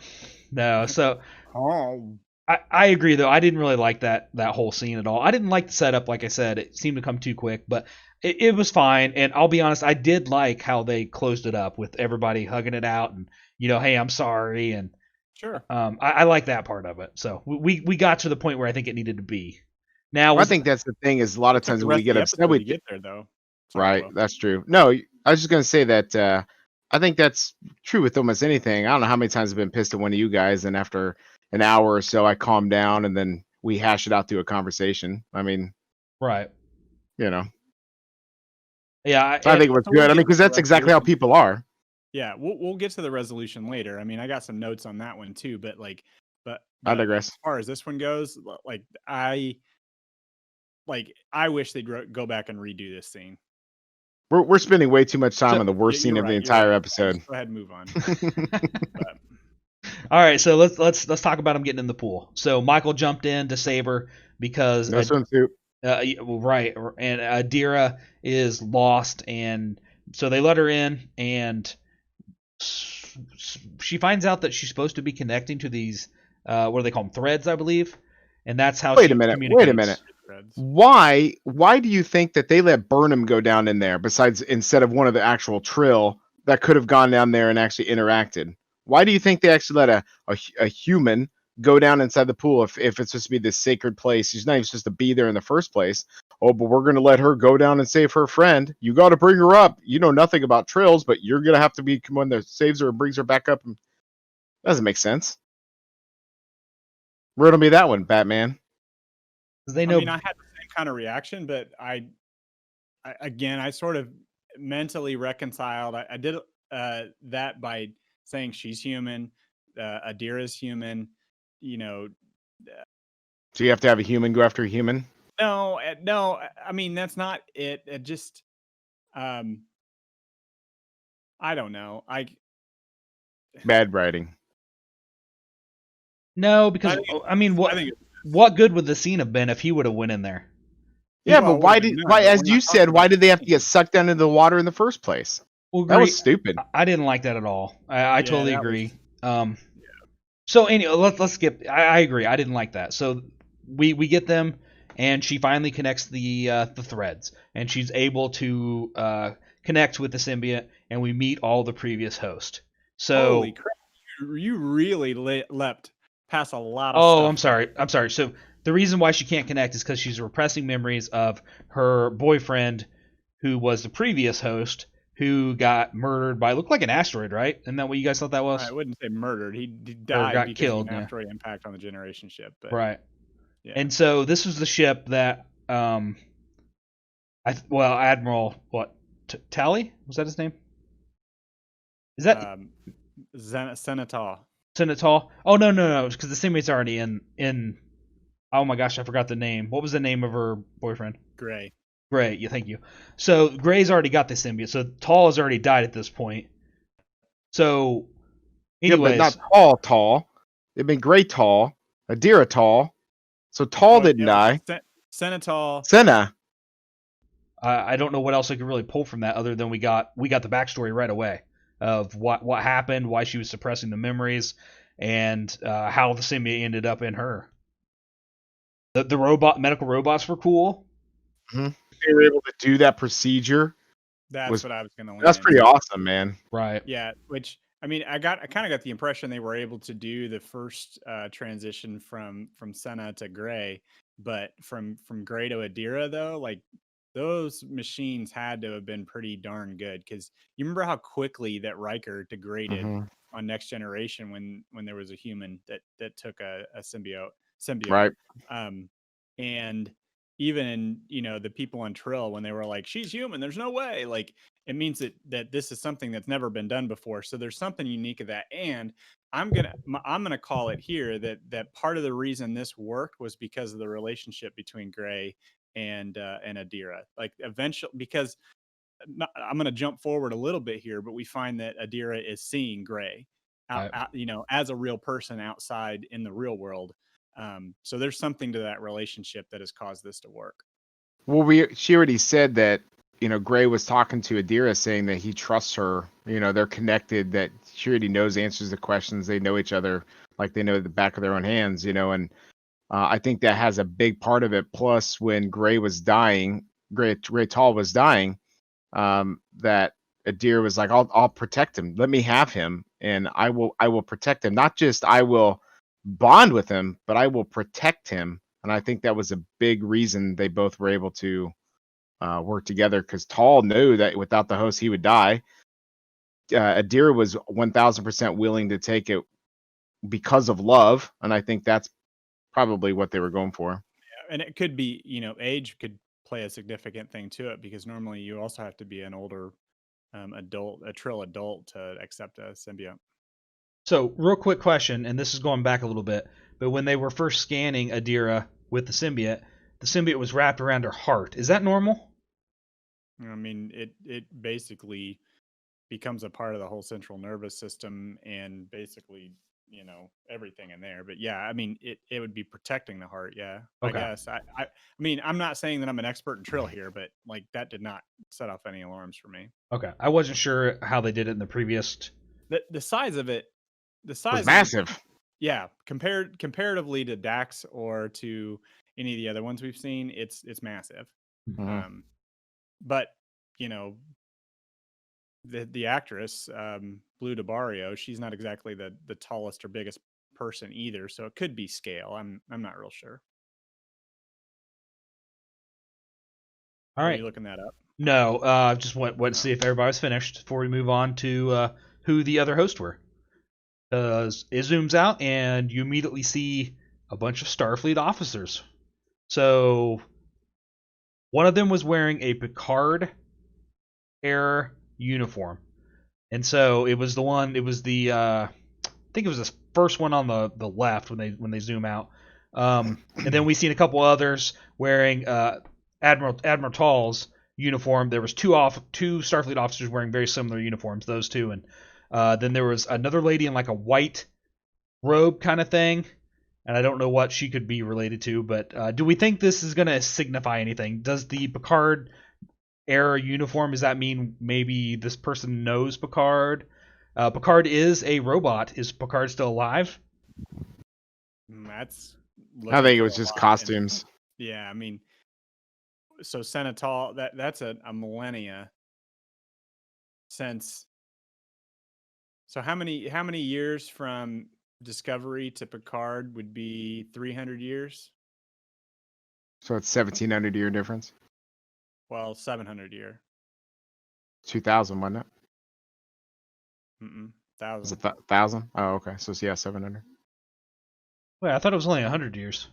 No, so Oh, I agree though. I didn't really like that whole scene at all. I didn't like the setup. Like I said, it seemed to come too quick, but it was fine. And I'll be honest, I did like how they closed it up with everybody hugging it out and hey, I'm sorry, and sure. I like that part of it. So we got to the point where I think it needed to be. Now I think that's the thing is a lot of Took times the when rest we get of the upset episode with to get there, though. Sorry, right, Will. that's true. No, I was just gonna say that I think that's true with almost anything. I don't know how many times I've been pissed at one of you guys, and after an hour or so, I calm down, and then we hash it out through a conversation. I mean, right. Yeah, I so I think it was So we'll good. I get mean, to because the that's exactly how resolution. people are. Yeah, we'll get to the resolution later. I mean, I got some notes on that one too, but I digress. as far as this one goes, I wish they'd go back and redo this scene. We're spending way too much time So- on the worst scene You're of the right, entire Yeah, episode. just go ahead and move on. But, All right, so let's talk about him getting in the pool. So Michael jumped in to save her because No swimsuit. right, and Adira is lost, and so they let her in, and she finds out that she's supposed to be connecting to these what do they call them, threads, I believe, and that's how Wait she a minute. communicates. Wait a minute. Why do you think that they let Burnham go down in there besides instead of one of the actual Trill that could have gone down there and actually interacted? Why do you think they actually let a human go down inside the pool if it's supposed to be this sacred place? She's not even supposed to be there in the first place. Oh, but we're going to let her go down and save her friend. You got to bring her up. You know nothing about Trills, but you're going to have to be one that saves her and brings her back up. Doesn't make sense. Riddle me that one, Batman. They know. I mean, I had the same kind of reaction, but I sort of mentally reconciled. I did that by saying she's human, Adira's human. So you have to have a human go after a human? No. I mean, that's not it. It just, I don't know. Bad writing. No, because I mean, what good would the scene have been if he would have went in there? Yeah, but why, as you said, why did they have to get sucked down into the water in the first place? Well, that was stupid. I didn't like that at all. I totally agree. So anyway, let's skip. I agree. I didn't like that. So we get them, and she finally connects the threads, and she's able to connect with the symbiote, and we meet all the previous host. So holy crap, you really leapt past a lot of stuff. Oh, I'm sorry. So the reason why she can't connect is because she's repressing memories of her boyfriend, who was the previous host, who got murdered by looked like an asteroid, right? Isn't that what you guys thought that was? I wouldn't say murdered. He died got because killed, of an asteroid impact on the Generation ship. But, right. Yeah. And so this was the ship that Admiral Tally, was that his name? Is that Senator? Senator? Oh no, because the symbiote's already in. Oh my gosh, I forgot the name. What was the name of her boyfriend? Gray. Yeah, thank you. So Gray's already got the symbiote. So Tall has already died at this point. So, anyways, yeah, but not Tall. It'd been Gray Tall, Adira Tall. So Tall didn't die. Senator. Senna. I don't know what else I could really pull from that other than we got the backstory right away of what happened, why she was suppressing the memories, and how the symbiote ended up in her. The medical robots were cool. Mm-hmm. They were able to do that procedure. That's what I was going to. That's pretty awesome, man. Right. Yeah. Which I mean, I kind of got the impression they were able to do the first transition from Senna to Gray, but from Gray to Adira though, like those machines had to have been pretty darn good, because you remember how quickly that Riker degraded Hmm. on Next Generation when there was a human that took a symbiote. Right. Um, and even, the people on Trill, when they were like, she's human, there's no way, like, it means that this is something that's never been done before. So there's something unique of that. And I'm gonna call it here that part of the reason this worked was because of the relationship between Gray and Adira. Like, eventually, because I'm going to jump forward a little bit here, but we find that Adira is seeing Gray as a real person outside in the real world. So there's something to that relationship that has caused this to work. Well, she already said that, Gray was talking to Adira saying that he trusts her. They're connected, that she already knows answers to questions. They know each other like they know the back of their own hands, and I think that has a big part of it. Plus, when Gray was dying, Gray Tall was dying, that Adira was like, I'll protect him. Let me have him, and I will protect him. Not just I will bond with him, but I will protect him. And I think that was a big reason they both were able to work together, because Tall knew that without the host he would die. Adira was 1000% willing to take it because of love, and I think that's probably what they were going for. And it could be, age could play a significant thing to it, because normally you also have to be an older adult, a Trill adult, to accept a symbiote. So, real quick question, and this is going back a little bit, but when they were first scanning Adira with the symbiote was wrapped around her heart. Is that normal? I mean, it basically becomes a part of the whole central nervous system, and basically, everything in there. But yeah, I mean, it would be protecting the heart. Yeah, I Okay. guess. I mean, I'm not saying that I'm an expert in Trill here, but like, that did not set off any alarms for me. Okay. I wasn't sure how they did it in the previous. The size of it, the It size was of massive. yeah, comparatively to Dax or to any of the other ones we've seen, it's massive. Mhm. But you know, the actress, Blue DeBarrio, she's not exactly the tallest or biggest person either, so it could be scale. I'm not real sure. All Are right. you looking that up? No, just went to see if everybody was finished before we move on to who the other hosts were. It zooms out, and you immediately see a bunch of Starfleet officers. So one of them was wearing a Picard era uniform, and so it was the one. It was the I think it was the first one on the left when they zoom out. And then we seen a couple others wearing Admiral Tall's uniform. There was two Starfleet officers wearing very similar uniforms. Those two, and then there was another lady in like a white robe kind of thing. And I don't know what she could be related to, but do we think this is going to signify anything? Does the Picard era uniform, does that mean maybe this person knows Picard? Picard is a robot. Is Picard still alive? That's I looking think it for was a just lot. And costumes. yeah, I mean, so Senatol, that's a millennia since. So how many years from Discovery to Picard would be 300 years? So it's 1700-year difference. Well, 700 year. 2000, wasn't it? Was it 1,000. 1000? Oh, okay. So yeah, 700. Wait, I thought it was only 100 years.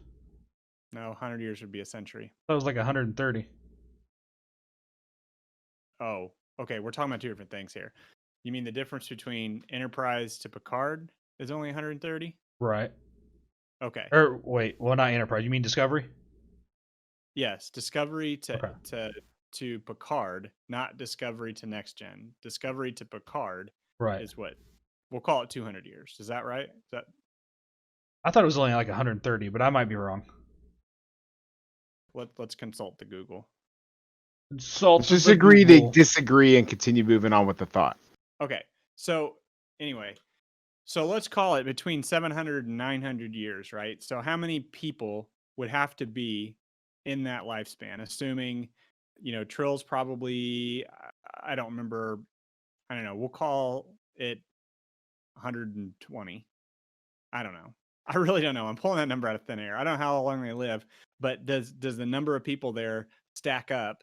No, 100 years would be a century. I thought it was like 130. Oh, okay. We're talking about two different things here. You mean the difference between Enterprise to Picard is only 130? Right. Okay. Or wait, well, not Enterprise. You mean Discovery? Yes, Discovery Okay. to Picard, not Discovery to Next Gen. Discovery to Picard Right. is what we'll call it 200 years. Is that right? Is that I thought it was only like 130, but I might be wrong. let's consult the Google. Salt Let's just the agree to Google. disagree and continue moving on with the thought. Okay. So anyway, so let's call it between 700 and 900 years, right? So how many people would have to be in that lifespan, assuming, Trill's probably, I don't remember, I don't know, we'll call it 120. I don't know. I really don't know. I'm pulling that number out of thin air. I don't know how long they live, but does the number of people there stack up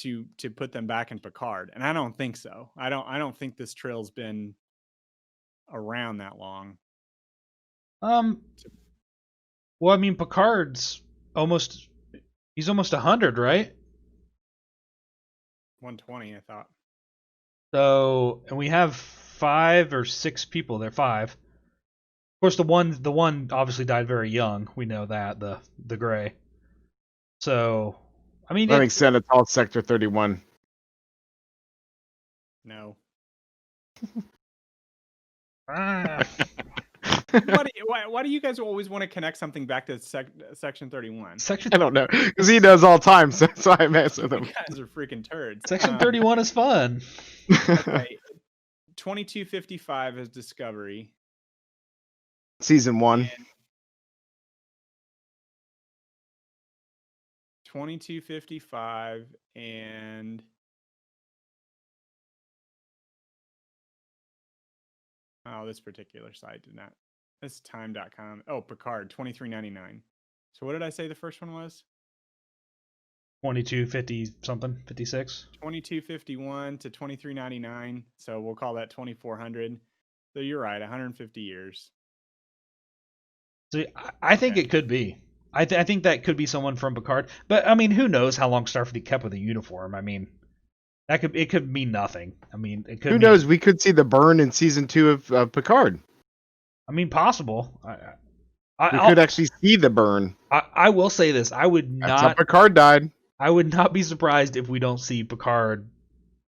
to put them back in Picard, and I don't think so. I don't think this trill's been around that long. Well, I mean, Picard's he's almost 100, right? 120, I thought. So, and we have 5 or 6 people there. 5. Of course, the one obviously died very young. We know that, the gray. So, I mean, That makes sense. It's all Sector 31. No. Ah. Why do you guys always want to connect something back to Section 31? Section I don't know, because he does all time, so that's why I mess with You him. guys are freaking turds. Section 31 is fun. Okay. 2255 is Discovery. Season 1. And 2255 and this particular site did not. This time.com. Oh, Picard 2399. So what did I say the first one was? 2250 something, 56. 2251 to 2399. So we'll call that 2400. So you're right, 150 years. So I think it could be. I think that could be someone from Picard. But I mean, who knows how long Starfleet kept with a uniform? I mean, it could mean nothing. I mean, it could. Who knows? We could see the burn in season 2 of Picard. I mean, possible. We could actually see the burn. I will say this: That's how Picard died. I would not be surprised if we don't see Picard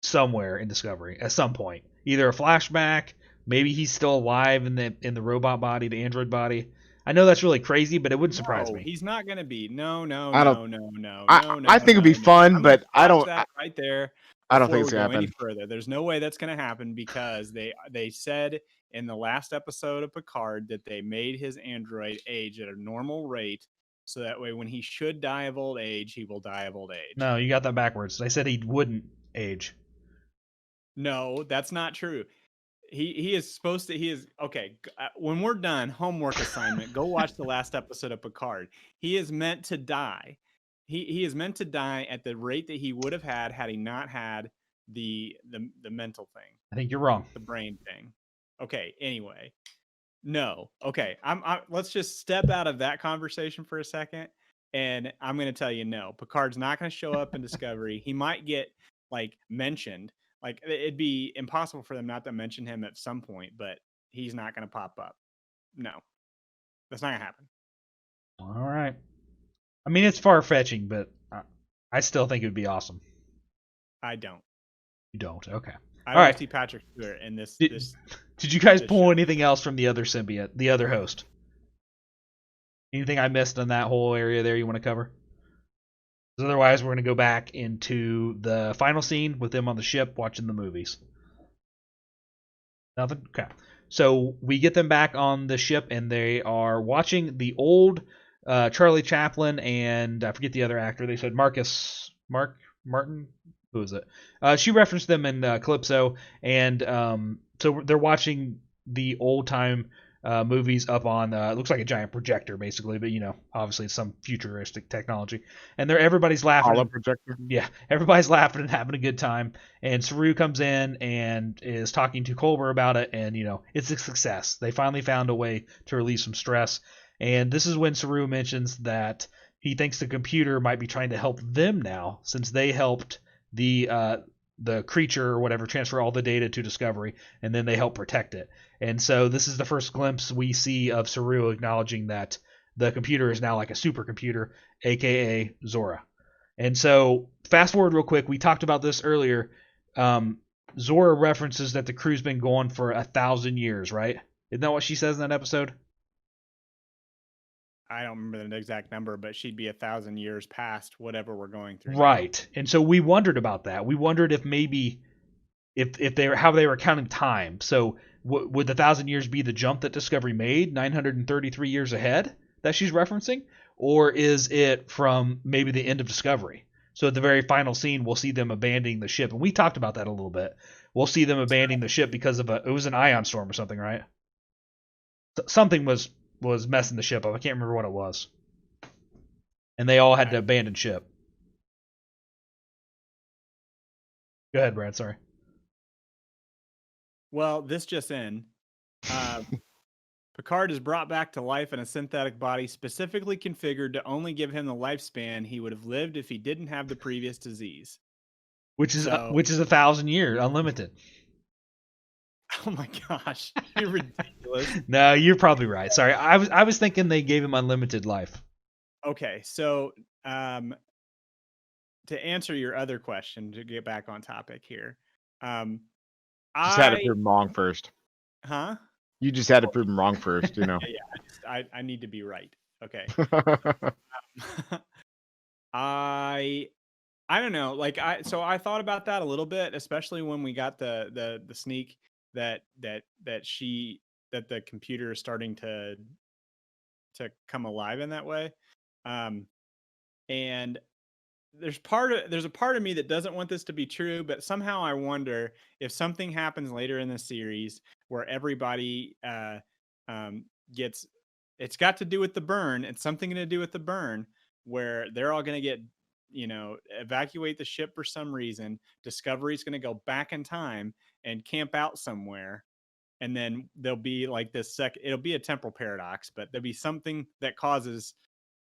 somewhere in Discovery at some point. Either a flashback, maybe he's still alive in the robot body, the android body. I know that's really crazy, but it wouldn't surprise me. He's not going to be. No. I think it'd be fun, but I don't. That right there. I don't think it's going gonna to happen. Any further. There's no way that's going to happen because they said in the last episode of Picard that they made his android age at a normal rate, so that way when he should die of old age, he will die of old age. No, you got that backwards. They said he wouldn't age. No, that's not true. He is supposed to. He is okay. When we're done, homework assignment. Go watch the last episode of Picard. He is meant to die. He is meant to die at the rate that he would have had he not had the mental thing. I think you're wrong. The brain thing. Okay. Anyway, no. Okay. Let's just step out of that conversation for a second, and I'm going to tell you no. Picard's not going to show up in Discovery. He might get mentioned. It'd be impossible for them not to mention him at some point, but he's not going to pop up. No, that's not going to happen. All right. I mean, it's far-fetching, but I still think it would be awesome. I don't. You don't? Okay. I don't see Patrick Stewart in this. Did you guys pull anything else from the other symbiote, the other host? Anything I missed in that whole area there you want to cover? Otherwise, we're going to go back into the final scene with them on the ship watching the movies. Nothing? Okay. So we get them back on the ship, and they are watching the old Charlie Chaplin and I forget the other actor. They said Martin? Who is it? She referenced them in Calypso, and so they're watching the old-time movies up on it looks like a giant projector basically, but obviously it's some futuristic technology, and everybody's laughing. Projector. Yeah, everybody's laughing and having a good time, and Saru comes in and is talking to Culber about it, and it's a success. They finally found a way to release some stress, and this is when Saru mentions that he thinks the computer might be trying to help them now, since they helped the creature or whatever transfer all the data to Discovery, and then they help protect it. And so this is the first glimpse we see of Saru acknowledging that the computer is now like a supercomputer, aka Zora. And so fast forward real quick, we talked about this earlier. Zora references that the crew's been going for 1,000 years, right? Isn't that what she says in that episode? I don't remember the exact number, but she'd be 1,000 years past whatever we're going through. Right. Now. And so we wondered about that. We wondered if maybe if they were how they were counting time. So would the 1,000 years be the jump that Discovery made, 933 years ahead that she's referencing, or is it from maybe the end of Discovery? So at the very final scene, we'll see them abandoning the ship, and we talked about that a little bit. We'll see them abandoning the ship because of it was an ion storm or something, right? Something was messing the ship up. I can't remember what it was. And they all had to abandon ship. Go ahead, Brad. Sorry. Well, this just in. Picard is brought back to life in a synthetic body specifically configured to only give him the lifespan he would have lived if he didn't have the previous disease. Which is So- 1,000 years, unlimited. Oh my gosh, you're ridiculous. No, you're probably right. Sorry, I was thinking they gave him unlimited life. Okay, so to answer your other question, to get back on topic here, Just had to prove him wrong first. Huh? You just had to prove him wrong first, you know. Yeah, I need to be right. Okay. I don't know. Like I thought about that a little bit, especially when we got the sneak that the computer is starting to come alive in that way. And there's a part of me that doesn't want this to be true, but somehow I wonder if something happens later in the series where everybody gets, it's got to do with the burn. It's something to do with the burn where they're all going to get, evacuate the ship for some reason. Discovery's going to go back in time and camp out somewhere. And then there'll be like it'll be a temporal paradox, but there'll be something that causes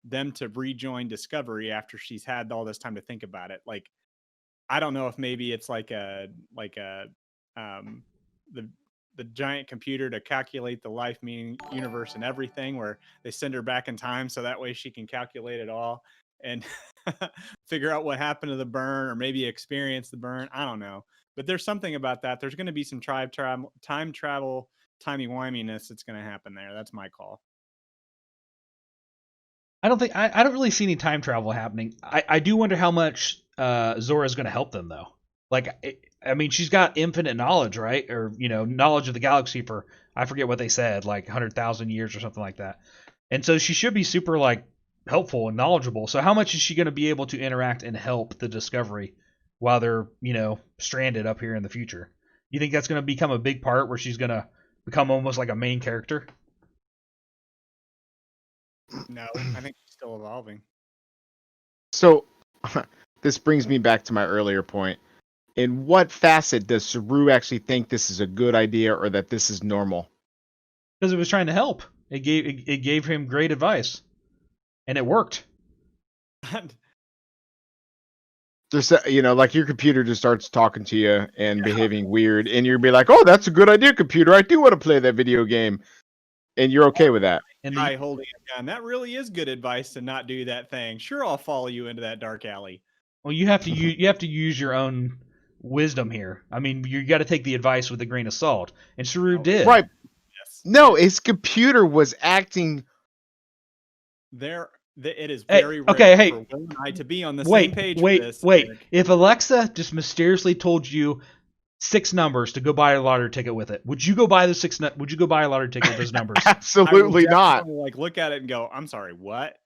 them to rejoin Discovery after she's had all this time to think about it. Like, I don't know if maybe it's the giant computer to calculate the life meaning universe and everything, where they send her back in time so that way she can calculate it all and figure out what happened to the burn, or maybe experience the burn. I don't know, but there's something about that. There's going to be some time travel, timey-wiminess that's going to happen there. That's my call. I don't really see any time travel happening. I do wonder how much Zora's going to help them though. Like, I mean, she's got infinite knowledge, right? Or knowledge of the galaxy for, I forget what they said, like 100,000 years or something like that. And so she should be super like helpful and knowledgeable. So how much is she going to be able to interact and help the Discovery while they're stranded up here in the future? You think that's going to become a big part where she's going to become almost like a main character? No, I think she's still evolving. So this brings me back to my earlier point. In what facet does Saru actually think this is a good idea or that this is normal? Because it was trying to help. It gave him great advice, and it worked. There's like your computer just starts talking to you and behaving weird, and you'll be like, "Oh, that's a good idea, computer. I do want to play that video game," and you're okay with that. And guy holding a gun. That really is good advice to not do that thing. Sure, I'll follow you into that dark alley. Well, you have to use your own wisdom here. I mean, you got to take the advice with a grain of salt, and Saru did. Right. Yes. No, his computer was acting. It is very rare for Will and I to be on the same page with this. Wait. If Alexa just mysteriously told you 6 numbers to go buy a lottery ticket with it, would you go buy Would you go buy a lottery ticket with those numbers? Absolutely not. Like look at it and go, "I'm sorry, what?"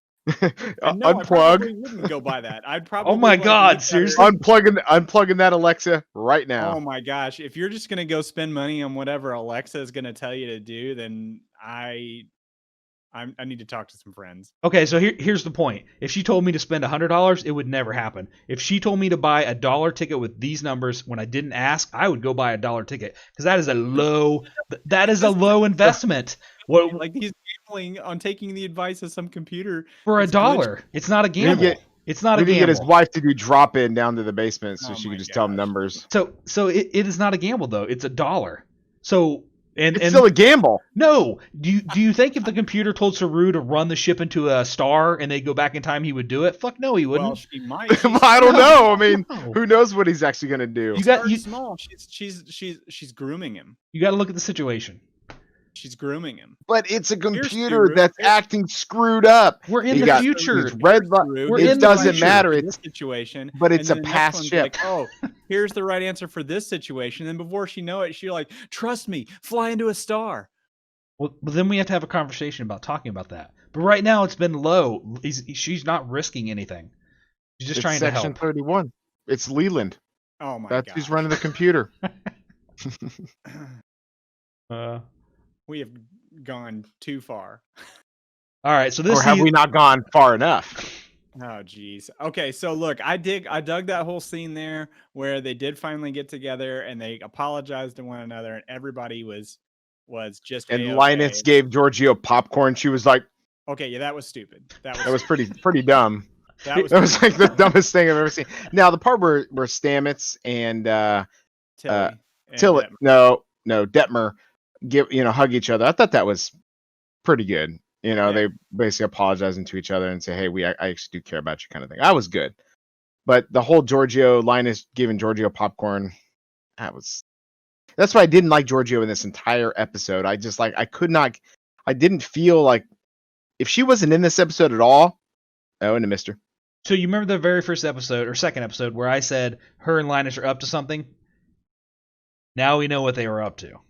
No, I probably wouldn't go buy that. I'd probably. Oh my God! Seriously, unplugging that Alexa right now. Oh my gosh! If you're just gonna go spend money on whatever Alexa is gonna tell you to do, then I need to talk to some friends. Okay, so here's the point. If she told me to spend $100, it would never happen. If she told me to buy a dollar ticket with these numbers when I didn't ask, I would go buy a dollar ticket because that is a low investment. What, like he's gambling on taking the advice of some computer for $1. It's not a gamble. It's not a gamble. Get his wife to do drop in down to the basement so she could just tell him numbers. So it is not a gamble though. It's $1. So. It's still a gamble. No. Do you think if the computer told Saru to run the ship into a star and they go back in time, he would do it? Fuck no, he wouldn't. Well, she might. I don't know. I mean, who knows what he's actually going to do? She's small. She's grooming him. You got to look at the situation. She's grooming him. But it's a computer that's acting screwed up. We're in the future. It doesn't matter. It's situation. But it's a past ship. Like, oh, here's the right answer for this situation. And before she know it, she's like, trust me, fly into a star. Well, then we have to have a conversation about talking about that. But right now it's been low. She's not risking anything. She's just trying to help. Section 31. It's Leland. Oh my God. That's who's running the computer. We have gone too far. All right, so this or have we not gone far enough? Oh geez. Okay, so look, I dug that whole scene there where they did finally get together and they apologized to one another and everybody was just And A-okay. Linus gave Giorgio popcorn. She was like, Okay, yeah, that was stupid. that was pretty dumb. That was That was pretty like the dumbest thing I've ever seen. Now the part where Stamets and Tilly and Till Detmer. no Detmer hug each other. I thought that was pretty good. Yeah. They basically apologizing to each other and say, "Hey, I actually do care about you," kind of thing. I was good, but the whole Linus giving Giorgio popcorn, that's why I didn't like Giorgio in this entire episode. I just I didn't feel like if she wasn't in this episode at all. Oh, and a Mister. So you remember the very first episode or second episode where I said her and Linus are up to something? Now we know what they were up to.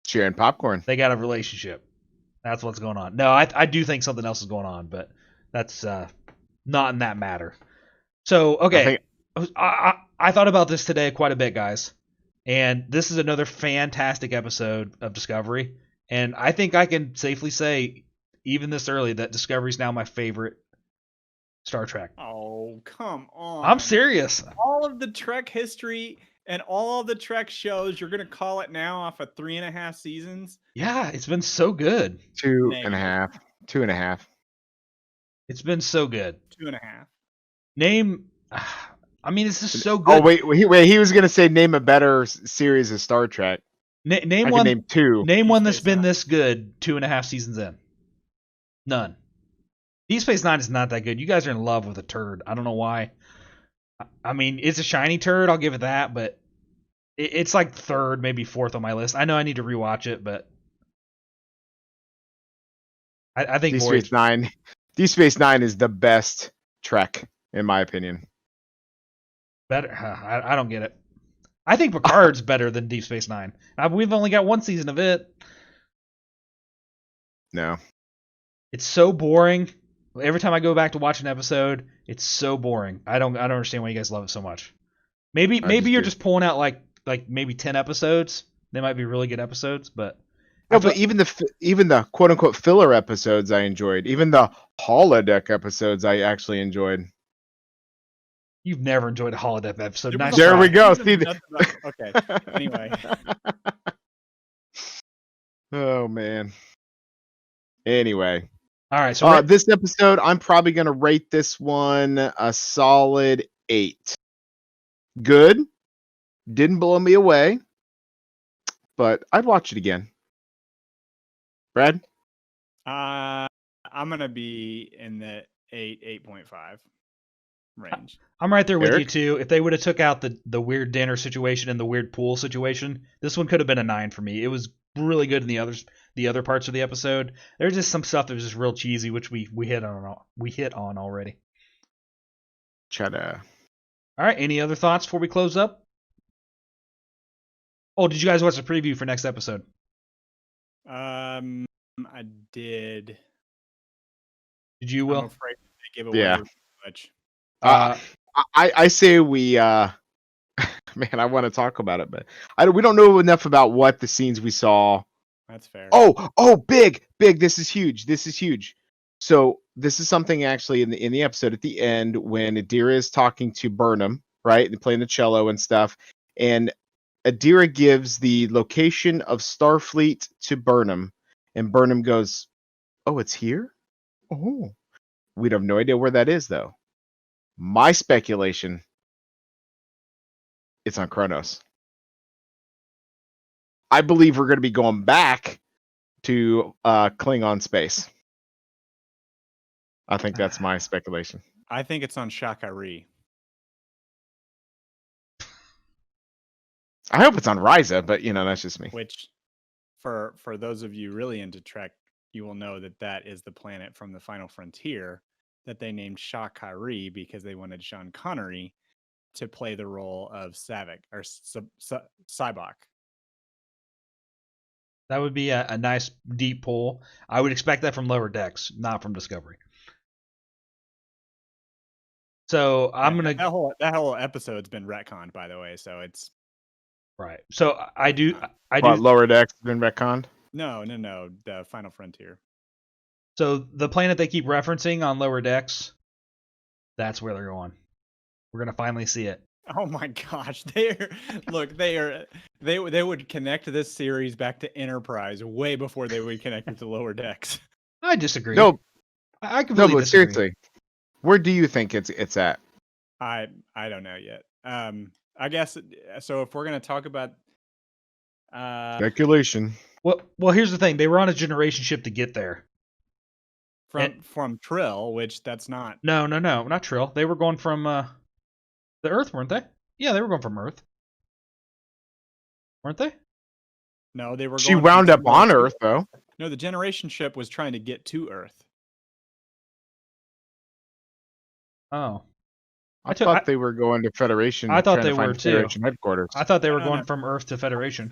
Sharing popcorn. They got a relationship. That's what's going on. No, I do think something else is going on, but that's not in that matter. So, okay. I thought about this today quite a bit, guys. And this is another fantastic episode of Discovery. And I think I can safely say, even this early, that Discovery is now my favorite Star Trek. Oh, come on. I'm serious. All of the Trek history and all of the Trek shows, you're going to call it now off of 3.5 seasons? Yeah, it's been so good. 2.5. 2.5. It's been so good. 2.5. Name... I mean, it's just so good. Oh, wait. He was going to say name a better series of Star Trek. Name one. Name two. Name one that's been this good 2.5 seasons in. None. Deep Space Nine is not that good. You guys are in love with a turd. I don't know why. I mean, it's a shiny turd. I'll give it that, but it's like third, maybe fourth on my list. I know I need to rewatch it, but I think Deep Space Nine is the best Trek in my opinion. Better. I don't get it. I think Picard's better than Deep Space Nine. We've only got one season of it. No. It's so boring. Every time I go back to watch an episode, it's so boring. I don't understand why you guys love it so much. Maybe you're just pulling out like maybe 10 episodes. They might be really good episodes, but no. But even the quote unquote filler episodes I enjoyed. Even the holodeck episodes I actually enjoyed. You've never enjoyed a holodeck episode. Nice there we go. See okay. Anyway. Oh man. Anyway. All right. So this episode, I'm probably gonna rate this one a solid 8. Good. Didn't blow me away, but I'd watch it again. Brad? I'm gonna be in the 8.5 range. I'm right there with you too. If they would have took out the weird dinner situation and the weird pool situation, this one could have been a 9 for me. It was really good in the other parts of the episode. There's just some stuff that was just real cheesy, which we hit on already. Cheddar. All right. Any other thoughts before we close up? Oh, did you guys watch the preview for next episode? I did. Did you, Will? I'm afraid they give away too much. I say we man, I want to talk about it, but we don't know enough about what the scenes we saw. That's fair. Oh, big. This is huge. So this is something actually in the episode at the end when Adira is talking to Burnham, right, and playing the cello and stuff, and Adira gives the location of Starfleet to Burnham, and Burnham goes, "Oh, it's here? Oh, we'd have no idea where that is, though." My speculation, it's on Kronos. I believe we're going to be going back to Klingon space. I think that's my speculation. I think it's on Shakari. I hope it's on Ryza, but that's just me. Which, for those of you really into Trek, you will know that is the planet from the Final Frontier that they named Shakari because they wanted Sean Connery to play the role of Saavik or Sybok. That would be a nice deep pull. I would expect that from Lower Decks, not from Discovery. So I'm gonna that whole episode's been retconned, by the way. So it's right. So I do. Lower Decks been retconned? No. The Final Frontier. So the planet they keep referencing on Lower Decks That's where they're going. We're gonna finally see it. Oh my gosh, they would connect this series back to Enterprise way before they would connect it to Lower Decks. I disagree. No, I no, completely but disagree. seriously, where do you think it's at? I don't know yet. I guess so. If we're gonna talk about Speculation. Well, here's the thing. They were on a generation ship to get there. from Trill, which that's not. No, not Trill. They were going from the Earth, weren't they? Yeah, they were going from Earth, weren't they? No, they were. She going wound from up on Earth, though. No, the generation ship was trying to get to Earth. Oh, I thought they were going to Federation. I thought trying they to find were Federation too. headquarters. I thought they were No. going from Earth to Federation.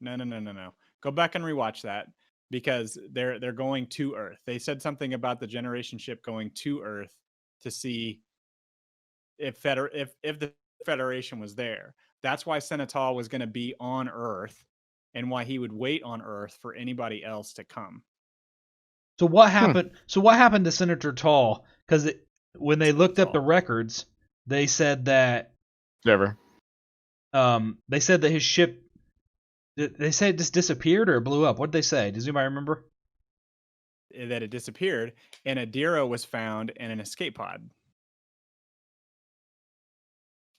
No. Go back and rewatch that because they're going to Earth. They said something about the generation ship going to Earth to see if the Federation was there. That's why Senatal was going to be on Earth, and why he would wait on Earth for anybody else to come. So what happened? So what happened to Senator Tall? Because when they looked up the records, they said that Never. they said that his ship. They said it just disappeared or it blew up. What did they say? Does anybody remember? That it disappeared, and Adira was found in an escape pod.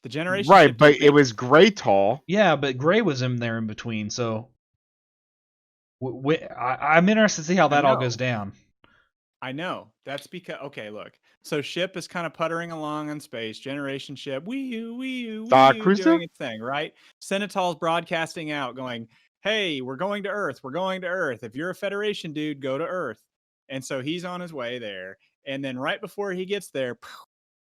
The generation Right, ship but didn't it was Gray Tall. Yeah, but Gray was in there in between. So I'm interested to see how that all goes down. I know. That's because look. So ship is kind of puttering along in space. Generation ship, wee doing its thing, right? Senatal's broadcasting out, going, "Hey, we're going to Earth. We're going to Earth. If you're a Federation dude, go to Earth." And so he's on his way there, and then right before he gets there,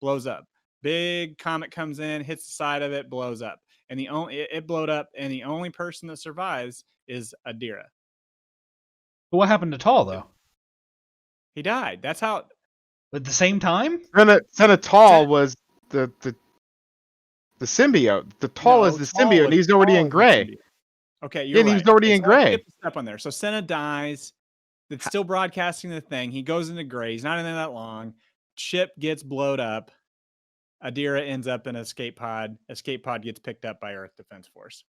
blows up. Big comet comes in, hits the side of it, blows up, and it blowed up, and the only person that survives is Adira. But what happened to Tall though? He died. That's how. At the same time? Senatal was the symbiote. The Tall is the symbiote, and he's already in Gray. Okay, you're right. He was already in Gray. Step on there. So Senna dies. It's still broadcasting the thing. He goes into Gray. He's not in there that long. Ship gets blowed up. Adira ends up in an escape pod. Escape pod gets picked up by Earth Defense Force.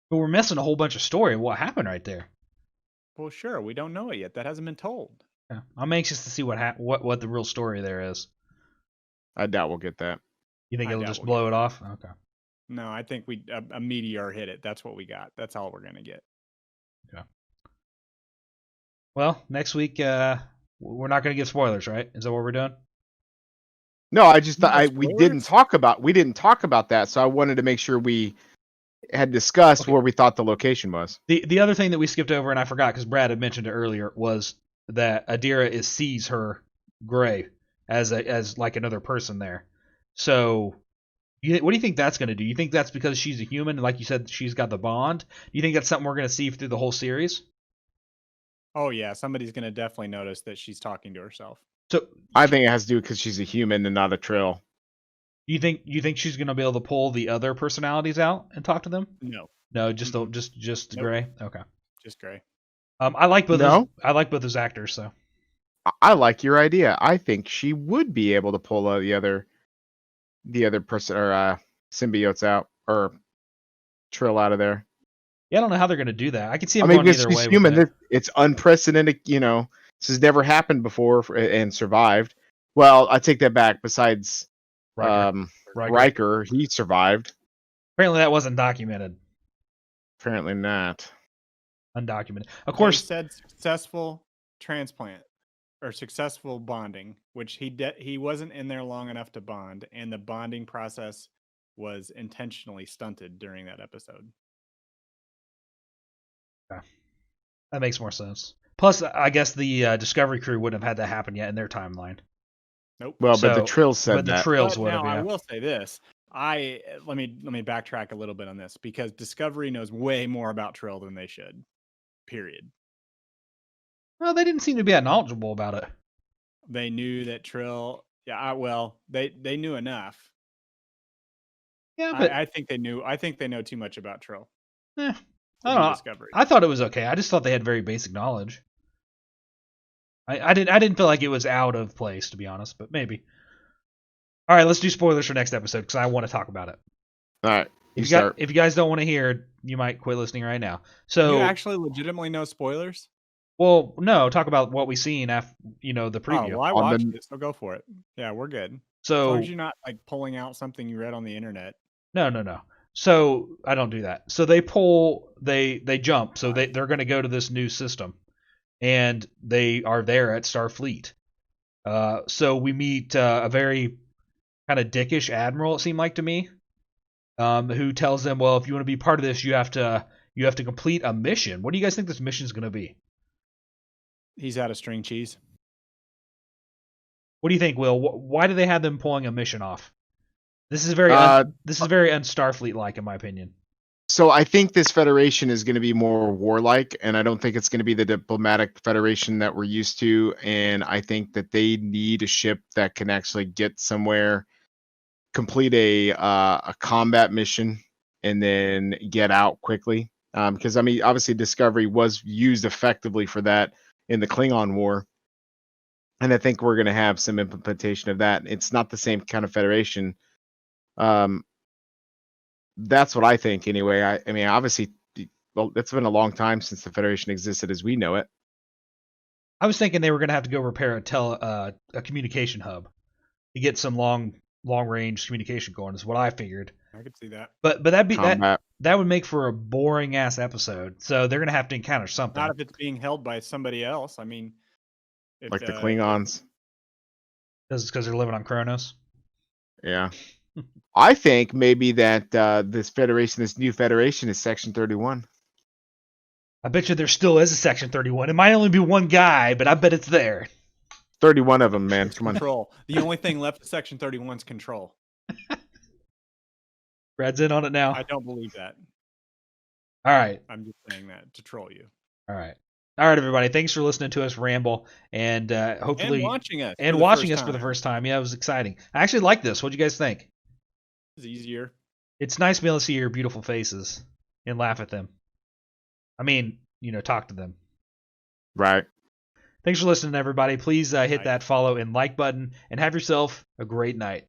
But we're missing a whole bunch of story of what happened right there. Well, sure. We don't know it yet. That hasn't been told. Yeah. I'm anxious to see what the real story there is. I doubt we'll get that. You think it'll just blow it off? Okay. No, I think a meteor hit it. That's what we got. That's all we're gonna get. Okay. Well, next week we're not gonna give spoilers, right? Is that what we're doing? No, I just thought we didn't talk about that, so I wanted to make sure we had discussed where we thought the location was. The other thing that we skipped over, and I forgot because Brad had mentioned it earlier, was that Adira sees her Gray as like another person there. So, what do you think that's going to do? You think that's because she's a human, and like you said, she's got the bond? Do you think that's something we're going to see through the whole series? Oh yeah, somebody's going to definitely notice that she's talking to herself. So I think it has to do because she's a human and not a Trill. You think she's going to be able to pull the other personalities out and talk to them? No, just just nope. Gray. Okay, just Gray. I like both. I like both those actors. So I like your idea. I think she would be able to pull the other person or symbiotes out or Trill out of there. Yeah, I don't know how they're going to do that. I can see them going either way. Human. It's unprecedented. This has never happened before and survived. Well, I take that back. Besides Riker, he survived. Apparently, that wasn't documented. Apparently not. Undocumented. Of course, he said successful transplant or successful bonding, which he wasn't in there long enough to bond, and the bonding process was intentionally stunted during that episode. Yeah. That makes more sense. Plus, I guess the Discovery crew wouldn't have had that happen yet in their timeline. Nope. Well, but the Trills said that. But the Trills would have. Now, I will say this. Let me backtrack a little bit on this because Discovery knows way more about Trill than they should. Period. Well, they didn't seem to be that knowledgeable about it. They knew that Trill. Yeah, they knew enough. Yeah, but I think they knew. I think they know too much about Trill. I don't know. Discovery. I thought it was okay. I just thought they had very basic knowledge. I didn't feel like it was out of place, to be honest, but maybe. All right, let's do spoilers for next episode because I want to talk about it. All right, you If start. if you guys don't want to hear, you might quit listening right now. You So, actually legitimately know spoilers? well, no, talk about what we seen after the Oh, preview. well, I On watched the- it, so go for it. Yeah, we're good. As long So as you're not like pulling out something you read on the internet. no. So I don't do that. So they jump. So they're going to go to this new system, and they are there at Starfleet. So we meet a very kind of dickish admiral. It seemed like to me, who tells them, well, if you want to be part of this, you have to complete a mission. What do you guys think this mission is going to be? He's out of string cheese. What do you think, Will? Why do they have them pulling a mission off? This is this is very un-Starfleet like, in my opinion. So I think this Federation is going to be more warlike, and I don't think it's going to be the diplomatic Federation that we're used to. And I think that they need a ship that can actually get somewhere, complete a combat mission, and then get out quickly. Because I mean, obviously, Discovery was used effectively for that in the Klingon War, and I think we're going to have some implementation of that. It's not the same kind of Federation. That's what I think anyway. I mean, obviously, well, it's been a long time since the Federation existed as we know it. I was thinking they were going to have to go repair a communication hub to get some long range communication going. Is what I figured. I could see that. But that Combat. that would make for a boring ass episode. So they're going to have to encounter something. Not if it's being held by somebody else. I mean, if, Like the Klingons. Because they're living on Kronos. Yeah. I think maybe that this new Federation is Section 31. I bet you there still is a Section 31. It might only be one guy, but I bet it's there. 31 of them, man. Come on. Control. The only thing left of Section 31 is control. Brad's in on it now. I don't believe that. All right. I'm just saying that to troll you. All right. All right, everybody. Thanks for listening to us ramble, and hopefully And watching us. for the first time. Yeah, it was exciting. I actually like this. What do you guys think? It's easier. It's nice to be able to see your beautiful faces and laugh at them. I mean, talk to them. Right. Thanks for listening, everybody. Please hit Bye. that follow and like button, and have yourself a great night.